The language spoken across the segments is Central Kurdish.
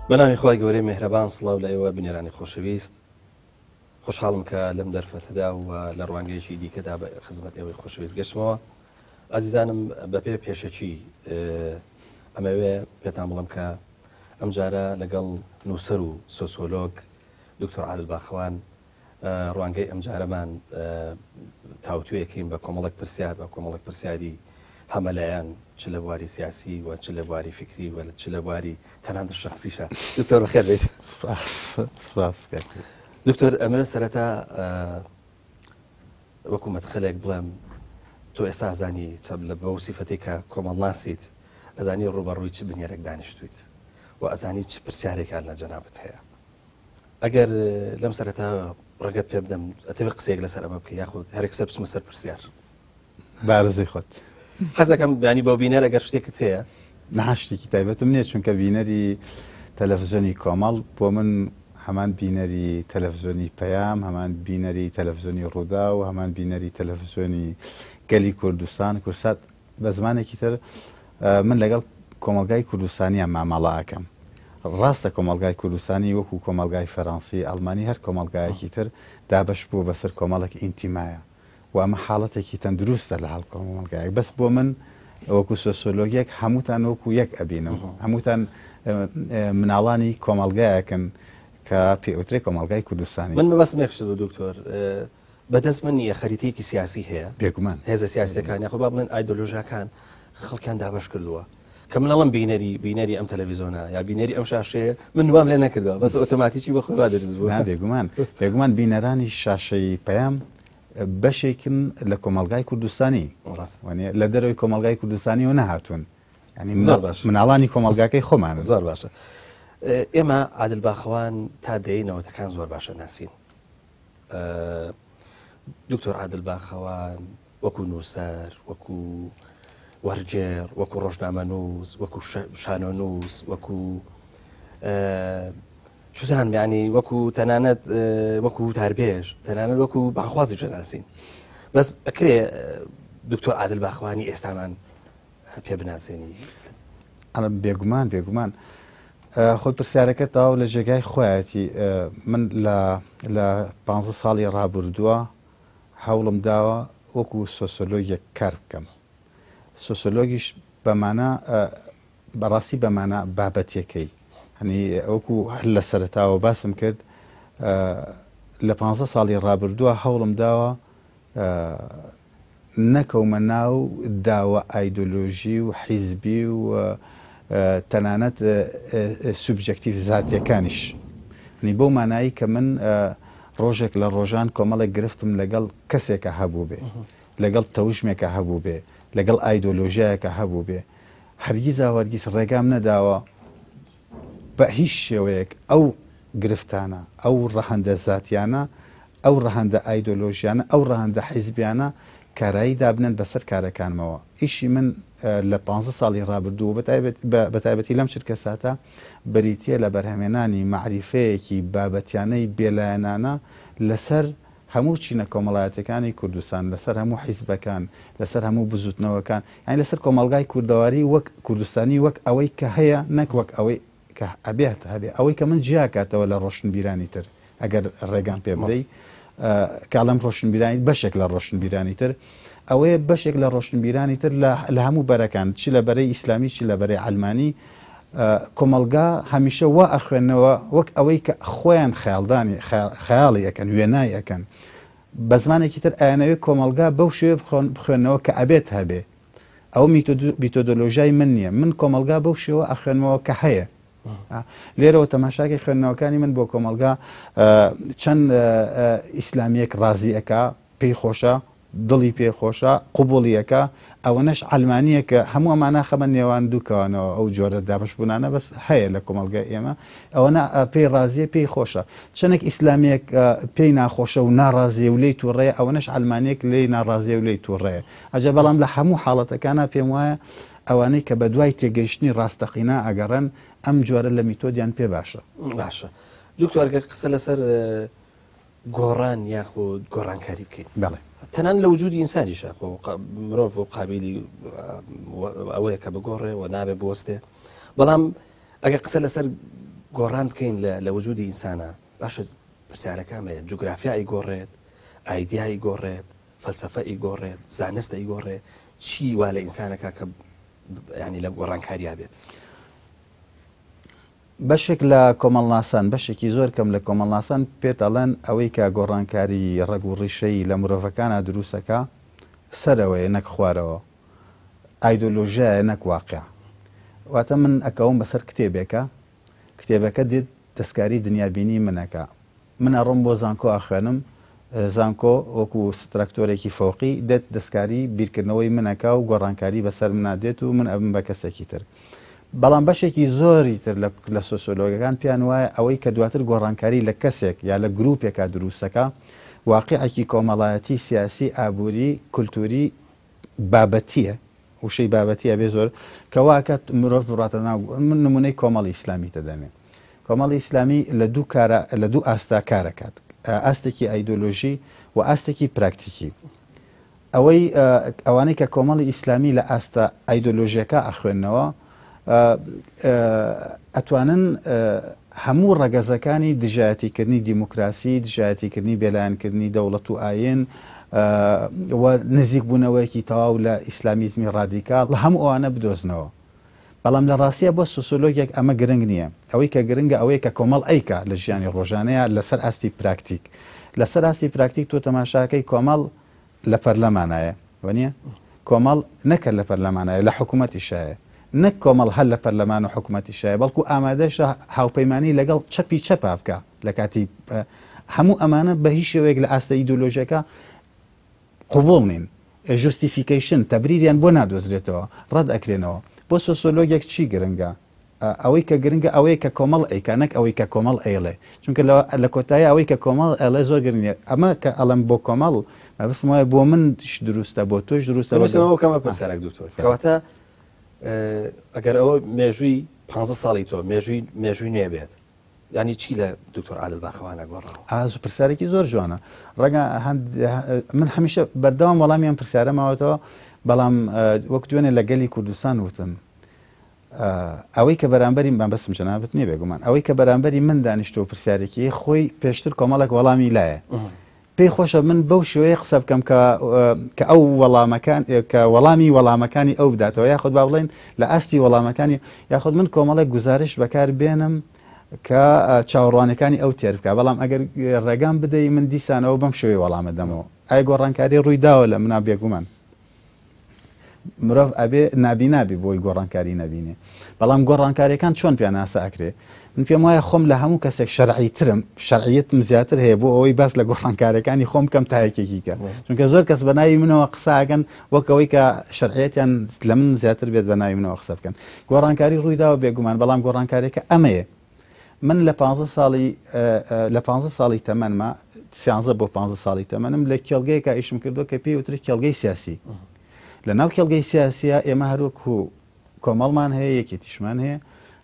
بەناوی خوای گەورەی میهرەبان سڵاو لە ئێوە بنێرانی خۆشەویست خۆشحاڵم کە لەم دەرفەتەدا و لە ڕوانگەیەکی دیکەدا بە خزمەت ئێوەی خۆشەویست گەشتمەوە. ئازیزانم بەپێ پێشەچی ئەمەوێ پێتان بڵم کە ئەم جارە لەگەڵ نووسەر و سۆسیۆلۆگ دکتۆر عادل باخەوان ڕوانگەی ئەم جارەمان تاوتوێکین بە کۆمەڵێک پرسیار بە کۆمەڵێک پرسیاری هەمەلایەن چ لە بواری سیاسی و چ لە بواری فکری و چ لە بواری تەنانەت شەخسیشە. دکتۆر بەخێر بێت. سپاس دکتۆر ئەمە سەرەتا وەکو مەدخەلێک بڵێم تۆ ئێستا ئازانی لە بەو سیفەتی کە کۆمەڵ ناسیت ئەزانی ڕوبەڕووی چ بنیارێک دانیشتویت و ئەزانی چ پرسیارێکان لە جەنابەت هەیە. ئەگەر لەم سەرەتا ڕێگەت پێ بدەم ئەتەوێت قسەیەک لەسەر ئەمە بکە یاخود هەرێکسەر بچمە سەر پرسیار. بارزەی خۆت حەزەکەم بیانی بۆ بینەر ئەگەر شتێکت هەیە ناشتێکی تایبەتم نییە چونکە بینەری تەلەڤیزیۆنی کۆمەڵ بۆ من هەمان بینەری تەلەڤیزیۆنی پەیام هەمان بینەری تەلەڤیزیۆنی ڕوودا و هەمان بینەری تەلەڤیزیۆنی گەلی کوردستان کورسات بە زمانێکی تر من لەگەڵ کۆمەلگای کوردستانیان مامەڵە ئەکەم. ڕاستە کۆمەلگای کوردستانی وەکو کۆمەلگای فەڕەنسی ئەڵمانی هەر کۆمەلگایەکی تر دابەش بوو بەسەر کۆمەڵێک ئینتیمایە و ئەمە حاڵەتێکی تەندروستە لە هەڵ کۆمەلگایەک. بەس بۆ من وەکو سۆسیۆلۆگیەک هەمووتان وەکو یەک ئەبینم هەمووتان مناڵانی کۆمەلگایەکن کە پێوترێ کۆمەلگای کوردستانی. من بەس مێخشت بۆ دکتۆر بەدەست من نیە خەریتەیەکی سیاسی هەیە بێگومان هێزە سیاسەکان یاخۆ با بڵێن ئایدۆلۆژیاکان خەڵکیان دابەش کردووە کە منەڵم بینەری ئەم تەلەڤیزۆنە یا بینەری ئەم شاشەیە من وام لێ نەکردەوە بەس ئۆتۆماتیکی بە خۆی وا دەرز بوو. بێگومان بینەرانی شاشەی پەیام بەشێکن لە کۆمەلگای کوردستانی لە دەروی کۆمەلگای کوردستانی و نەهاتوون ینی مناڵانی کۆمەلگاکەی خۆمان زۆر باشە. ئێمە عادل باخەوان تا دەینەوەتەکان زۆر باشە ناسین. دکتۆر عادل باخەوان وەکو نووسەر وەکو وەرجێر وەکو ڕۆژنامەنووس وەکو شانۆنووس وەکو چوزان ینی وەکو تەنانەت وەکو تاربێژ تەنانەت وەکو باخوازی جەناسین. بەس ئەکرێ دکتۆر عادل باخەوانی ئێستامان پێ بناسێنی. بێگومان خۆی پرسیارەکە تاو لە جێگای خۆیەتی من لە 15 ساڵی ڕابردووە هەوڵم داوە وەکو سۆسیۆلۆگیەک کار بکەم. سۆسیۆلۆگیش بەمانە بەڕاستی بەمانە بابەتێکەی هەنی ئەوکو هەر لە سەرەتاوە باسم کرد لە 15 ساڵی ڕابردووە هەوڵم داوە نەکەومە ناو داوە ئایدۆلۆژی و حیزبی و تەنانەت سوبجەکتیڤ زاتیەکانیش نی بۆ مانایی کە من ڕۆژێک لە ڕۆژان کۆمەڵێک گرفتم لەگەڵ کەسێکە هەبوو بێ لەگەڵ تەوشمێکە هەبوو بێ لەگەڵ ئایدۆلۆژیایەکە هەبوو بێ هەرگیز وەرگیز ڕێگام نەداوە بە هیچ شێوەیەک ئەو گرفتانە ئەو ڕەهەندە زاتیانە ئەو ڕەهەندە ئایدۆلۆژیانە ئەو ڕەهەندە حیزبیانە کارایی دابنن بەسەر کارەکانمەوە. ئیشی من لە 15 ساڵی ڕابردوو بەتایبەتی لەم چرکە ساتە بریتە لە بەرهەمێنانی معریفەیەکی بابەتیانەی بێلایەنانە لەسەر هەموو چینە کۆمەڵایەتەکانی کوردستان لەسەر هەموو حیزبەکان لەسەر هەموو بزوتنەوەکان یانی لەسەر کۆمەلگای کوردەواری وەک کوردستانی وەک ئەوەی کە هەیە نەک وەک ئەوەی کە ئەبێت هەبێ ئەوەی کە من جیاکاتەوە لە ڕۆشنبیرانی تر ئەگەر ڕێگان پێ بدەی کاڵم ڕۆشنبیرانی بەشێک لە ڕۆشنبیرانی تر ئەوەیە بەشێک لە ڕۆشنبیرانی تر لە هەموو بەرەکان چی لە بەرەی ئیسلامی چی لە بەرەی ئەلمانی کۆمەلگا هەمیشە وا ئەخوێنەوە وەک ئەوەی کە خۆیان خەیاڵی ئەەکەن وێنای ئەەکەن بە زمانێکی تر ئاەنەوەی کۆمەلگا بەو شوێ بخوێنەوە کە ئەبێت هەبێ ئەو میتۆدۆلۆژیای من نییە من کۆمەلگا بەو شێوە ئەخوێنەوە کە هەیە. لێرەوە تەماشاکی خوێندنەوەکانی من بۆ کۆمەلگا چەند ئیسلامیەک ڕازیەکە پێی خۆشە دڵی پێخۆشە قوبوڵیەکە ئەوەنەش ئەلمانیە کە هەموو ئەمانە خەمە نێوان دووکەوانەوە ئەو جۆرە دابشبوونانە بەس هەیە لە کۆمەلگای ئێمە ئەوەنە پێی ڕازیە پێی خۆشە چەندێک ئیسلامیەک پێی ناخۆشە و ناڕازیە و لی تووڕێە ئەوەنەش ئەلمانیەک لی ناڕازیە و لی تووڕێە ئەجا بەڵام لە هەموو حاڵەتەکانە پێم وایە ئەوانەی کە بە دوای تێگەیشتنی ڕاستەقینە ئەگەڕن ئەم جۆرە لە میتۆدیان پێ باشە. باشە دکتۆرگە قسە لەسەر گۆڕان یاخود گۆڕانکاری بکەین. بەڵێ تەنان لە وجودی ئینسانیشە مرۆڤ قابلی ئەوەیە کە بگۆڕێ و نابێ بوەستێ، بەڵام ئەگە قسە لەسەر گۆڕان بکەین لە وجودی ئینسانە باشە پرسیارەکانەیە جوگرافیایی گۆڕێت، ئایدیایی گۆڕێت، فەلسەفەی گۆڕێت، زانستەی گۆڕێت، چی وا لە ئینسانەکە کە ینی لە گۆڕانکاریا بێت. بەشێک لە کۆمەڵناسان بەشێکی زۆر کەم لە کۆمەڵناسان پێتەڵێن ئەوەی کە گۆڕانکاری ڕێگ و ڕیشەی لە مرۆڤەکانە دروستەکە سەرەوەی نەک خوارەوە، ئایدۆلۆژیایە نەک واقع. واتە من ئەکەوم بەسەر کتێبەکە دێت دەستکاری دنیابینی منەکە. من ئەڕۆم بۆ زانکۆ ئاخوێنم، زانکۆ وەکو ستراکتۆرێکی فەوقی دێت دەستکاری بیرکردنەوەی منەکە و گۆڕانکاری بەسەر منادێت و من ئەبم بە کەسێکی تر. بەڵام بەشێکی زۆری تر لە سۆسیۆلۆگەکان پیان وایە ئەوەی کە دواتر گۆڕانکاری لە کەسێک یا لە گروپێکا دروستەکە واقعێکی کۆمەڵایەتی سیاسی ئابووری کولتوری بابەتیە وشەی بابەتیە بێ زۆر کە واکات مرۆڤ بڕاتە ناو. من نمونەی کۆمەڵی ئیسلامی تەدەمێ. کۆمەڵی ئیسلامی لە دوو ئاستا کارەکات، ئاستێکی ئایدۆلۆژی و ئاستێکی پراکتیکی. ئەوانەی کە کۆمەڵی ئیسلامی لە ئاستا ئایدۆلۆژیەکە ئەخوێنەوە ئەتوانن هەموو ڕەگەزەکانی دژایەتیکردنی دیموکراسی، دژایەتیکردنی بێلایەنکردنی دەوڵەت و ئاین و نزیک بوونەوەیەکی تەواو لە ئیسلامیزمی ڕادیکال لە هەموو ئەوانە بدۆزنەوە. بەڵام لە ڕاستیە بۆ سۆسیۆلۆگێک ئەمە گرنگ نییە. ئەوەی کە گرنگە ئەوەیە کە کۆمەڵ ئەیکە لە ژیانی ڕۆژانەیە لەسەر ئاستی پراکتیک. لەسەر ئاستی پراکتیک تۆ تەماشاکەی کۆمەڵ لە پەرلەمانایە وەنیە؟ کۆمەڵ نەکرد لە پەرلەمانایە لە حکوومەتی شایە، نەک کۆمەڵ هەل لە پەرلەمان و حکوومەتی شایە، بەڵکو ئامادەشە هاوپەیمانی لەگەڵ چەپی چەپا بکە لە کاتی هەموو ئەمانە بە هیچ شێوەیەک لە ئاستە ئیدۆلۆژیەکە قوبوڵ نین. ژوستیفیکیشن تەبریریان بۆ نادۆزرێتەوە، ڕەت ئەکرێنەوە. بۆ سۆسیۆلۆگێک چی گرنگە؟ ئەوەی کە گرنگە ئەوەیە کە کۆمەڵ ئەیکا نەک ئەوەی کە کۆمەڵ ئەیڵێ، چونکە لە کۆتایی ئەوەی کە کۆمەڵ ئەڵێ زۆر گرنگە. ئەمە کە ئەڵم بۆ کۆمەڵ مەبەستم وایە بۆ منش دروستە بۆ تۆش دروستە. کەمە پرسیارێک دکتۆر کەواتە ئەگەر ئەوە مێژووی 15 ساڵی تۆ مێژووی نێبێت ینی چی لە دکتۆر عادل باخەوانە گۆڕاوە؟ پرسیارێکی زۆر جوانە. ڕەنگە من هەمیشە بەردەوام وەڵامیان پرسیارە ماوەتەوە، بەڵام وەک دوێنێ لە گەلی کوردستان وتم ئەوەی کە بەرامبەری من بەسم جەنابەت نییە بێگومان، ئەوەی کە بەرامبەری من دانیشتەوە پرسیارێکی خۆی پێشتر کۆمەڵێک وەڵامی لایە. پێی خۆشە من بەو شێوەیە قسە بکەم کە ئەو وەڵامەکان کە وەڵامی وەڵامەکانی ئەو بداتەوە، یاخود با بڵێن لە ئاستی وەڵامەکانی، یاخود من کۆمەڵێک گزارش بەکار بێنم کە چاوەڕوانەکانی ئەو تێر بکە. بەڵام ئەگەر ڕێگام بدەی من دیسانەوە بەم شێوەی وەڵامە دەمەوە. ئایا گۆڕانکاری ڕووی داوە لە منا بێگومان؟ مرۆڤ ئەبێ نابی بۆی گۆڕانکاری نەبینێ. بەڵام گۆڕانکاریەکان چۆن پیان ناسا ئەکرێ؟ من پێم وایە خۆم لە هەموو کەسێک شەرعیترم، شەرعیەتم زیاتر هەیە بۆ ئەوەی باس لە گۆڕانکاریەکانی خۆم کەم تایەکێکی کە، چونکە زۆر کەس بە ناوی منەوە قساگەن وەکەوەی کە شەرعیەتیان لە من زیاتر بێت بە ناوی منەوە قسە بکەن. گۆڕانکاری ڕووی داوە بێگومان، بەڵام گۆڕانکاریەکە ئەمەیە. من لە 15 ساڵی تەمەنمە 13 بۆ 15 ساڵی تەمەنم لە کێڵگەیەکە ئیشم کردو کە پێی وتری کێڵگەی سیاسی. لە ناو کێڵگەی سیاسیە ئێمە هەروەکو کۆمەڵمان هەیە، یەکێتیشمان هەیە،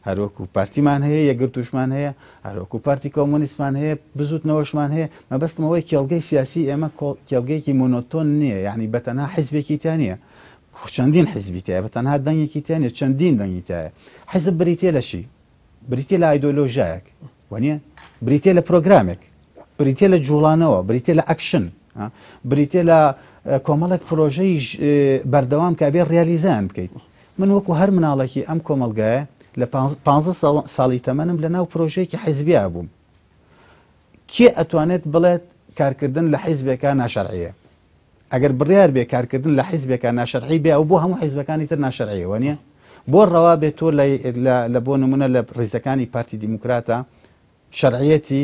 هەروەکو پارتیمان هەیە، یەکگرتوشمان هەیە، هەروەکو پارتی کۆمۆنیستمان هەیە، بزوتنەوەشمان هەیە. مەبەستمەوەی کێڵگەی سیاسی ئێمە کێڵگەیەکی مۆنۆتۆن نییە، یعنی بەتەنها حیزبێکی تیا نییە، چەندین حیزبی تایە، بەتەنها دەنگێکی تیا نیە، چەندین دەنگی تایە. حیزب بریتێ لە چی؟ بریتێ لە ئایدۆلۆژیایەک وانە، بریتێ لە پرۆگرامێک، بریتێ لە جوڵانەوە، بریتێ لە ئەکشن، بریتێ لە کۆمەڵێک پرۆژەی بەردەوام کە بێ ڕیالیزان بکەیت. من وەکو هەر مناڵێکی ئەم کۆمەلگایە لە 15 ساڵی تەمەنم لە ناو پرۆژەیەکی حیزبیا بووم. کێ ئەتوانێت بڵێت کارکردن لە حیزبێکە ناشەرعیە؟ ئەگەر بڕیار بێ کارکردن لە حیزبێکە ناشەرعی بێ ئەو بۆ هەموو حیزبەکانی تر ناشەرعیە وانە؟ بۆ ڕەوا بێت تۆ لە بۆ نمونە لە ڕیزەکانی پارتی دیموکراتە شەرعیەتی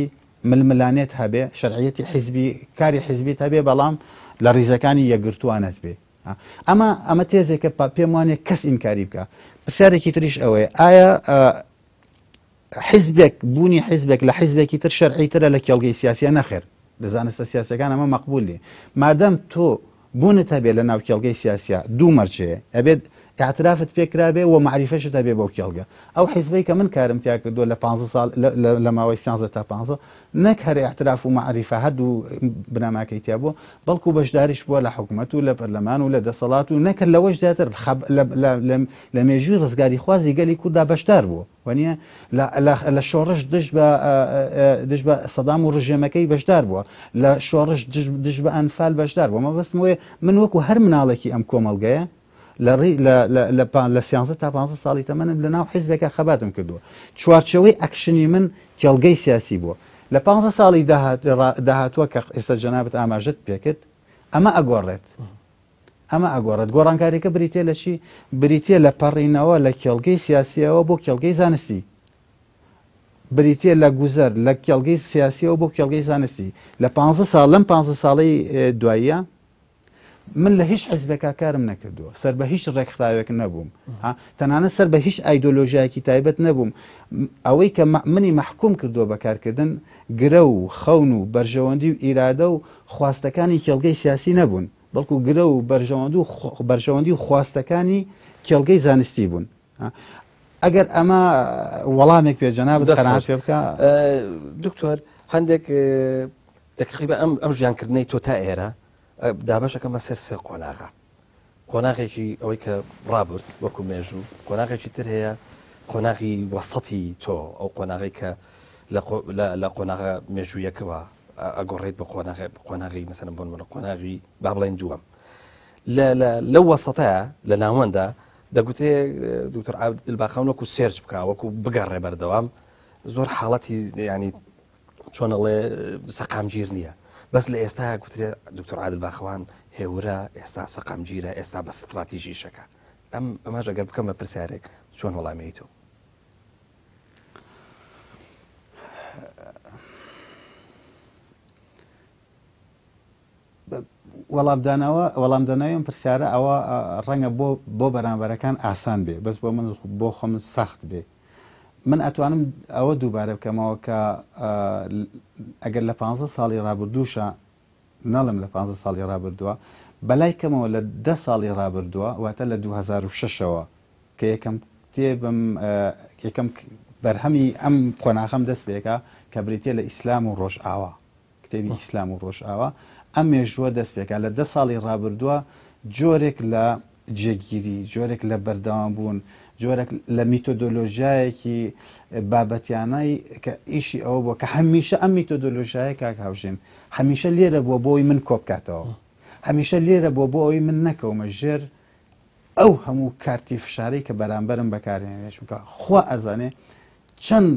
ململانێت هەبێ، شەرعیەتی حیزبی کاری حیزبیت هەبێ، بەڵام لە ڕیزەکانی یەکگرتووانت بێ. ئەمە تێزێکە پێم وانێ کەس ئینکاری بکە. پرسیارێکی تریش ئەوەیە، ئایا حیزبێک بوونی حیزبێک لە حیزبێکی تر شەرعیترە لە کێڵگەی سیاسیە؟ نەخێر، لە زانستە سیاسەکان ئەمە مەقبول نیە. مادەم تۆ بوونت هەبێت لە ناو کێڵگەی سیاسیە دوو مەرجەیە، ئەبێت اعترافت پێکرابێ و معریفەشت هەبێ بەو کێڵگە ئەو حیزبەی کە من کارم تیا کردووە لە 15 ساڵ لە ماوەی 13 تا 15 نەک هەر اعتراف و معریفە هەردوو بناماکەی تیا بوو بەڵکو بەشداریش بووە لە حکوومەت و لە پەرلەمان و لە دەسەڵات و نەکرد لەوەش زیاتر لە مێژووی ڕزگاری خوازی گەلی کووردا بەشدار بوو وانە لە شۆڕش دش بە سەدام و ڕژێمەکەی بەشدار بووە لە شۆڕش دش بە ئەنفال بەشدار بووە مە بەستمەوەی من وەکو هەر مناڵێکی ئەم کۆمەڵگەیە لە 13 تا 15 ساڵی تەمەنم لە ناو حیزبێکە خەباتم کردووە چوارچەوەی ئەکشنی من کێڵگەی سیاسی بووە لە 15 ساڵی داهاتووە کە ئێستا جەنابەت ئاماژەت پێکرد ئەمە ئەگۆڕێت گۆڕانکاریەکە بریتێ لە چی بریتێ لە پەڕینەوە لە کێڵگەی سیاسیەوە بۆ کێڵگەی زانستی بریتێ لە گوزەر لە کێڵگەی سیاسیەوە بۆ کێڵگەی زانستی لە 15 ساڵ لەم 15 ساڵی دواییە من لە هیچ حیزبێکا کارم نەکردووە سەر بە هیچ ڕێکخراوێک نەبووم تەنانەت سەر بە هیچ ئایدۆلۆژیایەکی تایبەت نەبووم ئەوەی کە منی مەحکوم کردووە بەکارکردن گرە و خەون و بەرژەوەندی و ئیرادە و خواستەکانی کێڵگەی سیاسی نەبوون بەڵکو گرە و بەرژەوەندی و خواستەکانی کێڵگەی زانستی بوون ئەگەر ئەمە وەڵامێک پێ جەنابەت قەناعەت پێ بکە دکتۆر هەندێک دقیقا ئەم ژیانکردنەی تۆ تا ئێرە دابەشەکەمە سێ قۆناغێکی ئەوەی کە ڕابرد وەکو مێژوو قۆناغێکی تر هەیە قۆناغی وەسەتی تۆ ئەو قۆناغی کە لە قۆناغە مێژوویەکەوە ئەگۆڕێت بە قۆناغی مەسەلەن بۆ نمونە قۆناغی با بڵێن دووەم لەو وەسەتەیە لە ناوەندا دەگوتێ دکتۆر عەبدولباخەون وەکو سێرچ بکە وەکو بگەڕێ بەردەوام زۆر حاڵەتی ینی چۆنەڵێ سەقامگیر نییە بەس لە ئێستا گوترێ دکتۆر عادلباخەوان هێورە ئێستا سەقامگیرە ئێستا بە ستراتیژیشەکە ئەمەش ئەگەر بکەم بە پرسیارێک چۆن وەڵامی تۆ وەڵامدانەوەم پرسیارە ئەوە ڕەنگە بۆ بەرامبەرەکان ئاسان بێ بەس بۆ من بۆ خۆم سەخت بێ من ئەتوانم ئەوە دووبارە بکەمەوە کە ئەگەر لە 15 ساڵی ڕابردووشە نەڵم لە 15 ساڵی ڕابردووە بەلای کەمەوە لە 10 ساڵی ڕابردووە واتە لە 2006ەوە کە یەکەم بەرهەمی ئەم قۆناغەم دەست پێکە کە بریتێ لە ئیسلام و ڕۆژئاوا کتێبی ئیسلام و ڕۆژئاوا ئەم مێژووە دەست پێکە لە 10 ساڵی ڕابردووە جۆرێک لە جێگیری جۆرێک لە بەردەوام بوون جۆرێک لە میتۆدۆلۆژیایەکی بابەتیانەی کە ئیشی ئەوە بووە کە هەمیشە ئەم میتۆدۆلۆژیایە کاک هاوژین هەمیشە لێرە بووە بۆی من کۆبکاتەوە هەمیشە لێرە بۆ ئەوی من نەکەومە ژێر ئەو هەموو کارتی فشارەی کە بەرامبەرم بەکارهێنێ چونکە خوا ئەزانێ چەند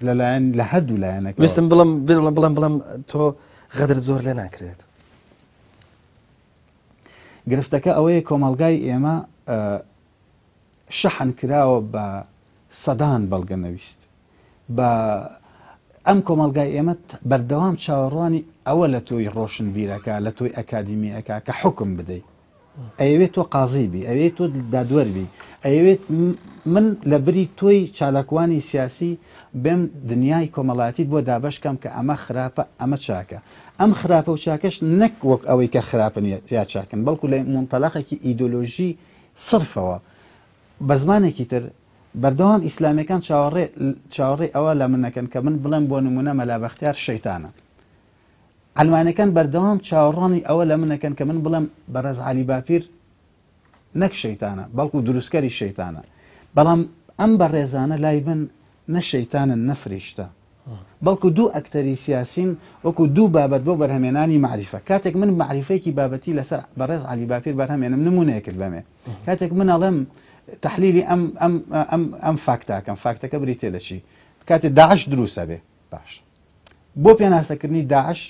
لەلایەن لە هەردوو لایەنەکە ویستم بڵم تۆ غەدر زۆر لێ ناکرێت گرفتەکە ئەوەیە کۆمەڵگای ئێمە شەحن کراوە بە سەدان بەڵگە نەویست بە ئەم کۆمەڵگای ئێمە بەردەوام چاوەڕوانی ئەوە لە تۆی ڕۆشنبیرەکە لە تۆی ئەکادیمیەکە کە حکم بدەیت ئەوێت تۆ قازیبی ئەوێت تۆ دادوەربی ئەوێت من لە بری تۆی چالاکوانی سیاسی بێم دنیای کۆمەڵاتیت بۆ دابشکەم کە ئەمە خراپە ئەمە چاکە ئەم خراپە و چاکەش نەک وەک ئەوەی کە خراپن یا چاکن بەڵکو لە منتەلاقێکی ئیدۆلۆژی صرفەوە بە زمانێکی تر بەردەوام ئیسلامیەکان چاوەڕێ ئەوە لە منەکەن کە من بڵێم بۆ نمونە مەلابەختیار شەیتانە ئەلمانەکان بەردەوام چاوەڕانی ئەوە لە منەکەن کە من بڵێم بەڕێز عەلی باپیر نەک شەیتانە بەڵکو دروستکەری شەیتانە بەڵام ئەم بەڕێزانە لای من نە شەیتانن نەفریشتە بەڵکو دوو ئەکتەری سیاسین وەکو دوو بابەت بۆ بەرهەمێنانی معریفە کاتێک من معریفەیەکی بابەتی لەسەر بەڕێز عەلی باپیر بەرهەمێنم نمونەیەکرد بەمێ کاتێک من ئەڵێم تحلیلی ئەم فاکتەکە بریتێ لە چی کاتێ داعش دروستە بێ باش بۆ پێناسەکردنی داعش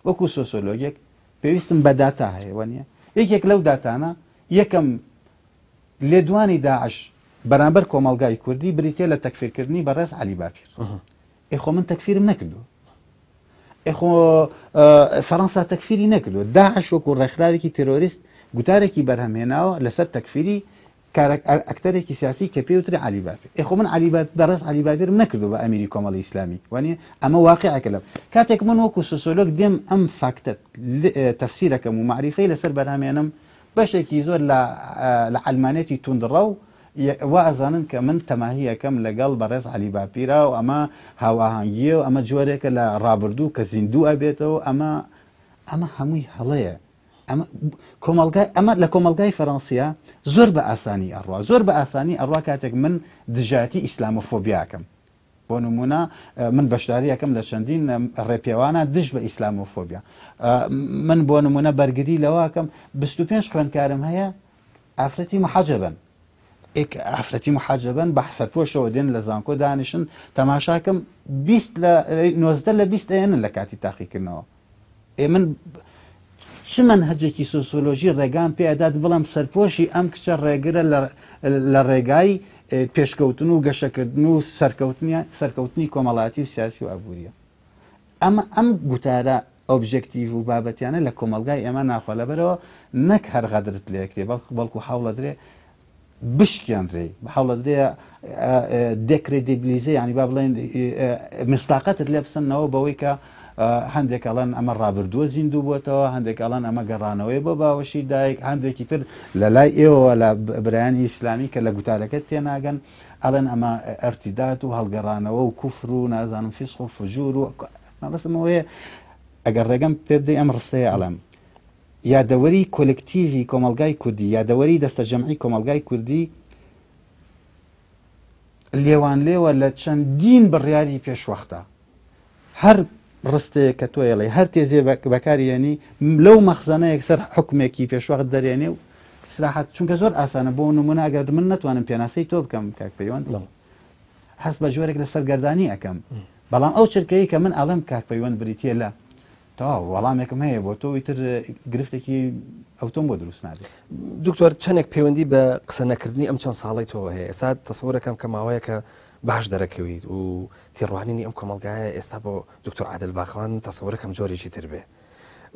وەکو سۆسیۆلۆگێک پێویستم بە داتا هەیە وانە یەکێک لەو داتانە یەکەم لێدوانی داعش بەرامبەر کۆمەڵگای کوردی بریتێ لە تەکفیرکردنی بەڕێز عەلی باپیر ئێخۆ من تەکفیرم نەکردو ئێخۆ فەڕەنسا تەکفیری نەکردو داعش وەکو ڕێکخراوێکی تێرۆریست گوتارێکی بەرهەمهێناوە لەسەر تەکفیری ئەکتەرێکی سیاسی کە پێوتری عەلی باپیر ئێخۆ من بەڕێز عەلی باپیرم نەکردو بە ئەمیری کۆمەڵی ئیسلامی وانە ئەمە واقعەکە لەم کاتێک من وەکو سۆسیۆلۆگ دێم ئەم فاکتە تەفسیرەکەم و معریفەی لەسەر بەرهەمێنم بەشێکی زۆر لە ئەلمانێتی توندڕە و وازانن کە من تەماهیەکەم لەگەڵ بەڕێز عەلی باپیرا و ئەمە هاواهەنگیە و ئەمە جۆرێکە لە ڕابردوو کە زیندوو ئەبێتەوە ئەمە هەمووی هەڵەیە. ئەمە لە کۆمەلگای فەڕەنسیا زۆر بە ئاسانی ئەڕوا زۆر بە ئاسانی ئەڕوا کاتێک من دژایەتی ئیسلامۆفۆبیاکەم. بۆ نمونە من بەشداریەکەم لە چەندین ڕێپێوانە دژ بە ئیسلامۆفۆبیا. من بۆ نمونە بەرگری لەواکەم 25 خوێندکارم هەیە ئافرەتی محەجەبن. ئافرەتی محەجەبن بە سەرپۆشەوە دێن لە زانکۆ دانیشن تەماشاکەم 19 لە 20 ئێنن لە کاتی تاقیکردنەوە. من چ منهەجێکی سۆسیۆلۆژی ڕێگام پێدات بڵام سەرپۆشی ئەم کچە ڕێگرە لە ڕێگای پێشکەوتن و گەشەکردن و سەرکەوتنی کۆمەڵاتی و سیاسی و ئابوووریە. ئەم گوتارە ئۆبژێکتیڤ و بابەتیانە لە کۆمەلگای ئێمە ناخوا لەبەرەوە نەک هەر غەدرت لێکرێ بەڵکو حاڵە درێ بشکێنرێ حاڵە درێ دێکرێدیبلیزە ینی با بڵێن مستاقەتت لێ بسنەوە بەوەی کە هەندێک ئەڵەن ئەمە ڕابردووە زیندوو بووەتەوە هەندێک ئەڵەن ئەمە گەڕانەوەی بۆ باوەشی دایک هەندێکی تر لە لای ئێوە لە برایانی ئیسلامی کە لە گوتارەکەت تێناگەن ئەڵەن ئەمە ئەرتیدات و هەڵگەڕانەوە و کوفر و نازانم فیسق و فجور و مەبەستمەوەیە ئەگەر ڕێگەم پێ بدەی ئەم ڕستەیە ئەڵێم یادەوەری کۆلکتیڤی کۆمەلگای کوردی یادەوەری دەستە جەمعی کۆمەلگای کوردی لێوان لێوە لە چەندین بڕیاری پێشوەختە هەر ڕستەیە کە تۆیڵێ هەر تێزێ بەکارێنی لەو مەخزانەیەک سەر حکومێکی پێشوەخت دەرێنێ و سراحەت چونکە زۆر ئاسانە بۆ نمونە ئەگەر من نتوانم پێناسەی تۆ بکەم کاک پەیوەند هەست بە جۆرێک لە سەرگەردانی ئەەکەم بەڵام ئەو چرکەیە کە من ئەڵێم کاک پەیوەند بریتە لە تەواو وەڵامێکم هەیە بۆ تۆ ئیتر گرفتێکی ئەوتۆم بۆ دروست نابێت. دکتۆر چەندێک پەیوەندی بە قسە نەکردنی ئەم چەند ساڵی تۆ هەیە ئێستا تەسەوورەکەم کە ماوەیە کە باش دەرەکەویت و تێڕوانینی ئەم کۆمەلگایە ئێستا بۆ دکتۆر عادل باخەوان تەسەوورەکەم جۆرێکی تر بێ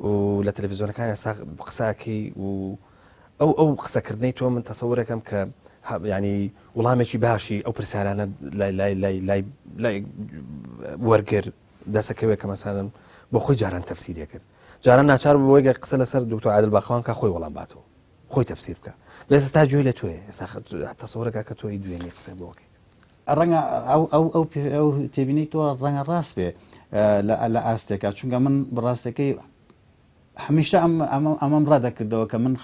و لە تەلەڤیزیۆنەکان ئێستا قساکەی و ئەو قسەکردنەی تۆ من تەسەوورەکەم کە ینی وڵامێکی باشی ئەو پرسیارانە لای وەرگر دەسەکەوێت کە مەسانم بۆ خۆی جاران تەفسیریە کرد جاران ناچار بۆی قسە لەسەر دکتۆر عادل باخەوان کە خۆی وەڵام باتەوە خۆی تەفسیر بکە لێس ئێستا گوێی لە توێ ئێستا تەسەوورەکە کە تۆی دوێنی قسە بۆ بکەیت ڕەنگە ئەو تێبینی تۆ ڕەنگە ڕاست بێ لە ئاستێکە چونکە من بڕاستەکەی هەمیشە ئەمەم ڕادەکردەوە کە من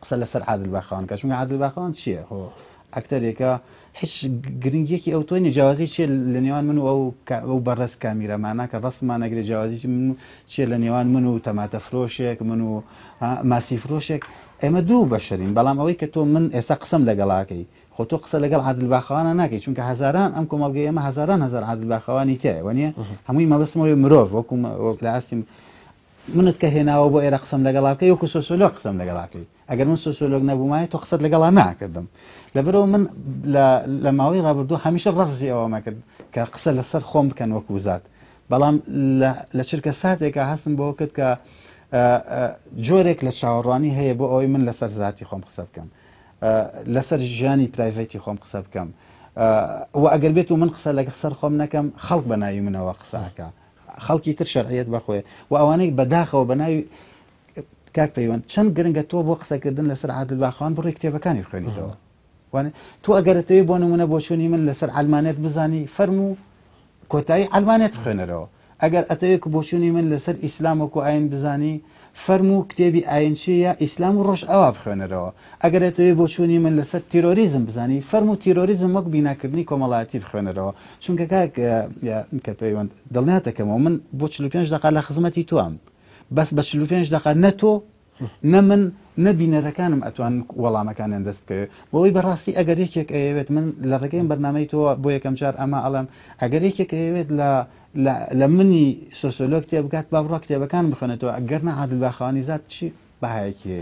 قسە لەسەر عادل باخەوان کە چونکە عادل باخەوان چییە ئەکتەرێکە هیچ گرنگیەکی ئەو تۆی جیاوازی چیە لە نێوان من و ئەو بەڕێز کامیرەمانە کە ڕستمان نەگرێت جیاوازی من چیە لە نێوان من و تەماتە فرۆشێک من و ماسی فرۆشێک ئێمە دوو بەشەرین بەڵام ئەوەی کە تۆ من ئێستا قسەم لەگەڵاکەی خۆ تۆ قسە لەگەڵ عادل باخەوانە ناکەی چونکە هەزاران ئەم کۆمەڵگەی ئێمە هەزاران هەزار عادل باخەوانی تێ وەنیە هەمووی مەبەستمەوەی مرۆڤ وەکو لە ئاستی منت کە هێناوە بۆ ئێرە قسەم لەگەڵاکەی وەکو سۆسیۆلۆگ قسەم لەگەڵاکەی ئەگەر من سۆسیۆلۆگ نەبوومایە تۆ قسەت لەگەڵا ناکردم لەبەرەوە من لە ماوەی ڕابردوو هەمیشە ڕەفزی ئەوەمە کرد کە قسە لەسەر خۆم بکەن وەکو زات بەڵام لە چرکە ساتێکە هەستم بۆ کرد کە جۆرێک لە چاوەڕوانی هەیە بۆ ئەوەی من لەسەر زاتی خۆم قسە بکەم لەسەر ژیانی پرایڤەتی خۆم قسە بکەم و ئەگەر بێت و من قسە لەسەر خۆم نەکەم خەڵک بە ناوی منەوە قسەکە خەڵکی تر شەرعیەت بەخۆی و ئەوانەی بەداخەوە بە ناوی کاک پەیوەند چەند گرنگە تۆ بۆ قسەکردن لەسەر عادل باخەوان بڕۆی کتێبەکانی بخوێنیتەوە تۆ ئەگەرەتەوەی بۆ نمونە بۆچوونی من لەسەر عەلمانێت بزانی فەرموو کۆتایی عەلمانێت بخوێنەرەوە ئەگەر ئەتەوێت بۆچوونی من لەسەر ئیسلام وەکو ئاین بزانی فەرموو کتێبی ئاینچیە ئیسلام و ڕۆژ ئەوە بخوێنەرەوە ئەگەرێتەوەی بۆچوونی من لەسەر تیرۆریزم بزانی فەرموو تیرۆریزم وەک بیناکردنی کۆمەڵایەتی بخوێنەرەوە چونکە کە پەیوەند دڵنیاتەکەمەوە من بۆ 45 دقا لە خزمەتی توام بەس بە 45 دقا نە تۆ نە من نەبینەرەکانم ئەتوان وەڵامەکانیان دەست بکەوێت بۆەوەی بەڕاستی ئەگەر یەکێک ئەوێت من لە ڕێگەی بەرنامەی تۆ بۆ یەکەم جار ئەمە ئەڵم ئەگەر یەکێک ئەوێت لە منی سۆسیۆلۆگ کتێبکات با بڕۆ کتێبەکان بخوێنێتەوە ئەگەر نە عادل باخەوانی زات چی بەهایەکی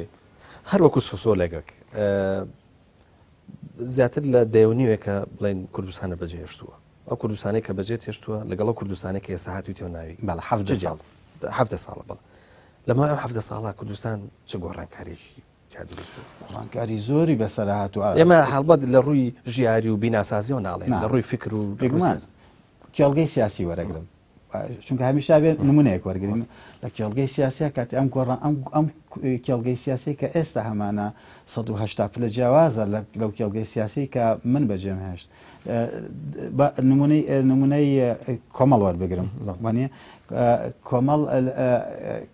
هەر وەکو سۆسیۆلۆگێک زیاتر لە دەیەونیوێ کە بڵێن کوردستانە بەجێهێشتووە ئەو کوردستانی کە بەجێت هێشتووە لەگەڵ کوردستانی کە ئێستا هاتوویەوە ناوی هەفتە ساڵە بڵ لەما ئەم هەفتە ساڵا کوردستان چ گۆڕانکاریی گۆڕانکاری زۆری بەسەر هاتووە ئێمە هەڵبەت لە ڕووی ژیاری و بیناسازیەوە ناڵێن لە ڕووی فکر و کێڵگەی سیاسی وەرەگرم چونکە هەمیشا بێت نمونەیەک وەرگین لە کێڵگەی سیاسە کاتی ئەم گۆڕان ئەم کێڵگەی سیاسی کە ئێستا هەمانە 180 پلە جیاوازە لەو کێڵگەی سیاسی کە من بەجێم هێشت نمونەی کۆمەڵ وەربگرم وانە کۆمەڵ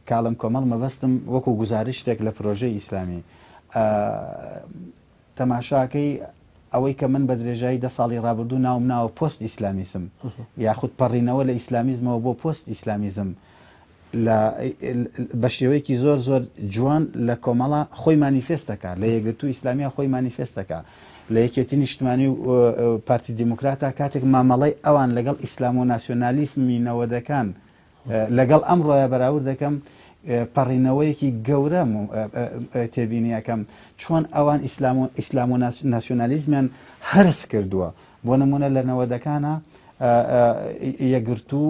کاڵم کۆمەڵ مەبەستم وەکو گزارش شتێک لە پرۆژەی ئیسلامی تەماشاکەی ئەوەی کە من بە درێژایی 10 ساڵی ڕابردوو ناوم ناوە پۆست ئیسلامیسم یاخود پەڕینەوە لە ئیسلامیزمەوە بۆ پۆست ئیسلامیزم بە شێوەیەکی زۆر زۆر جوان لە کۆمەڵە خۆی مانیفێستەکە لە یەکگرتووی ئیسلامیە خۆی مانیفێستەکە لە یەکێتی نیشتمانی و پارتی دیموکراتە کاتێک مامەڵەی ئەوان لەگەڵ ئیسلام و ناسیۆنالیسمی نەوەدەکان لەگەڵ ئەم ڕۆیە بەراورد دەکەم پەڕینەوەیەکی گەورە تێبینیەکەم چۆن ئەوان ئیسلام و ناسیۆنالیزمیان هەرس کردووە بۆ نمونە لە نەوەدەکانە یەکگرتوو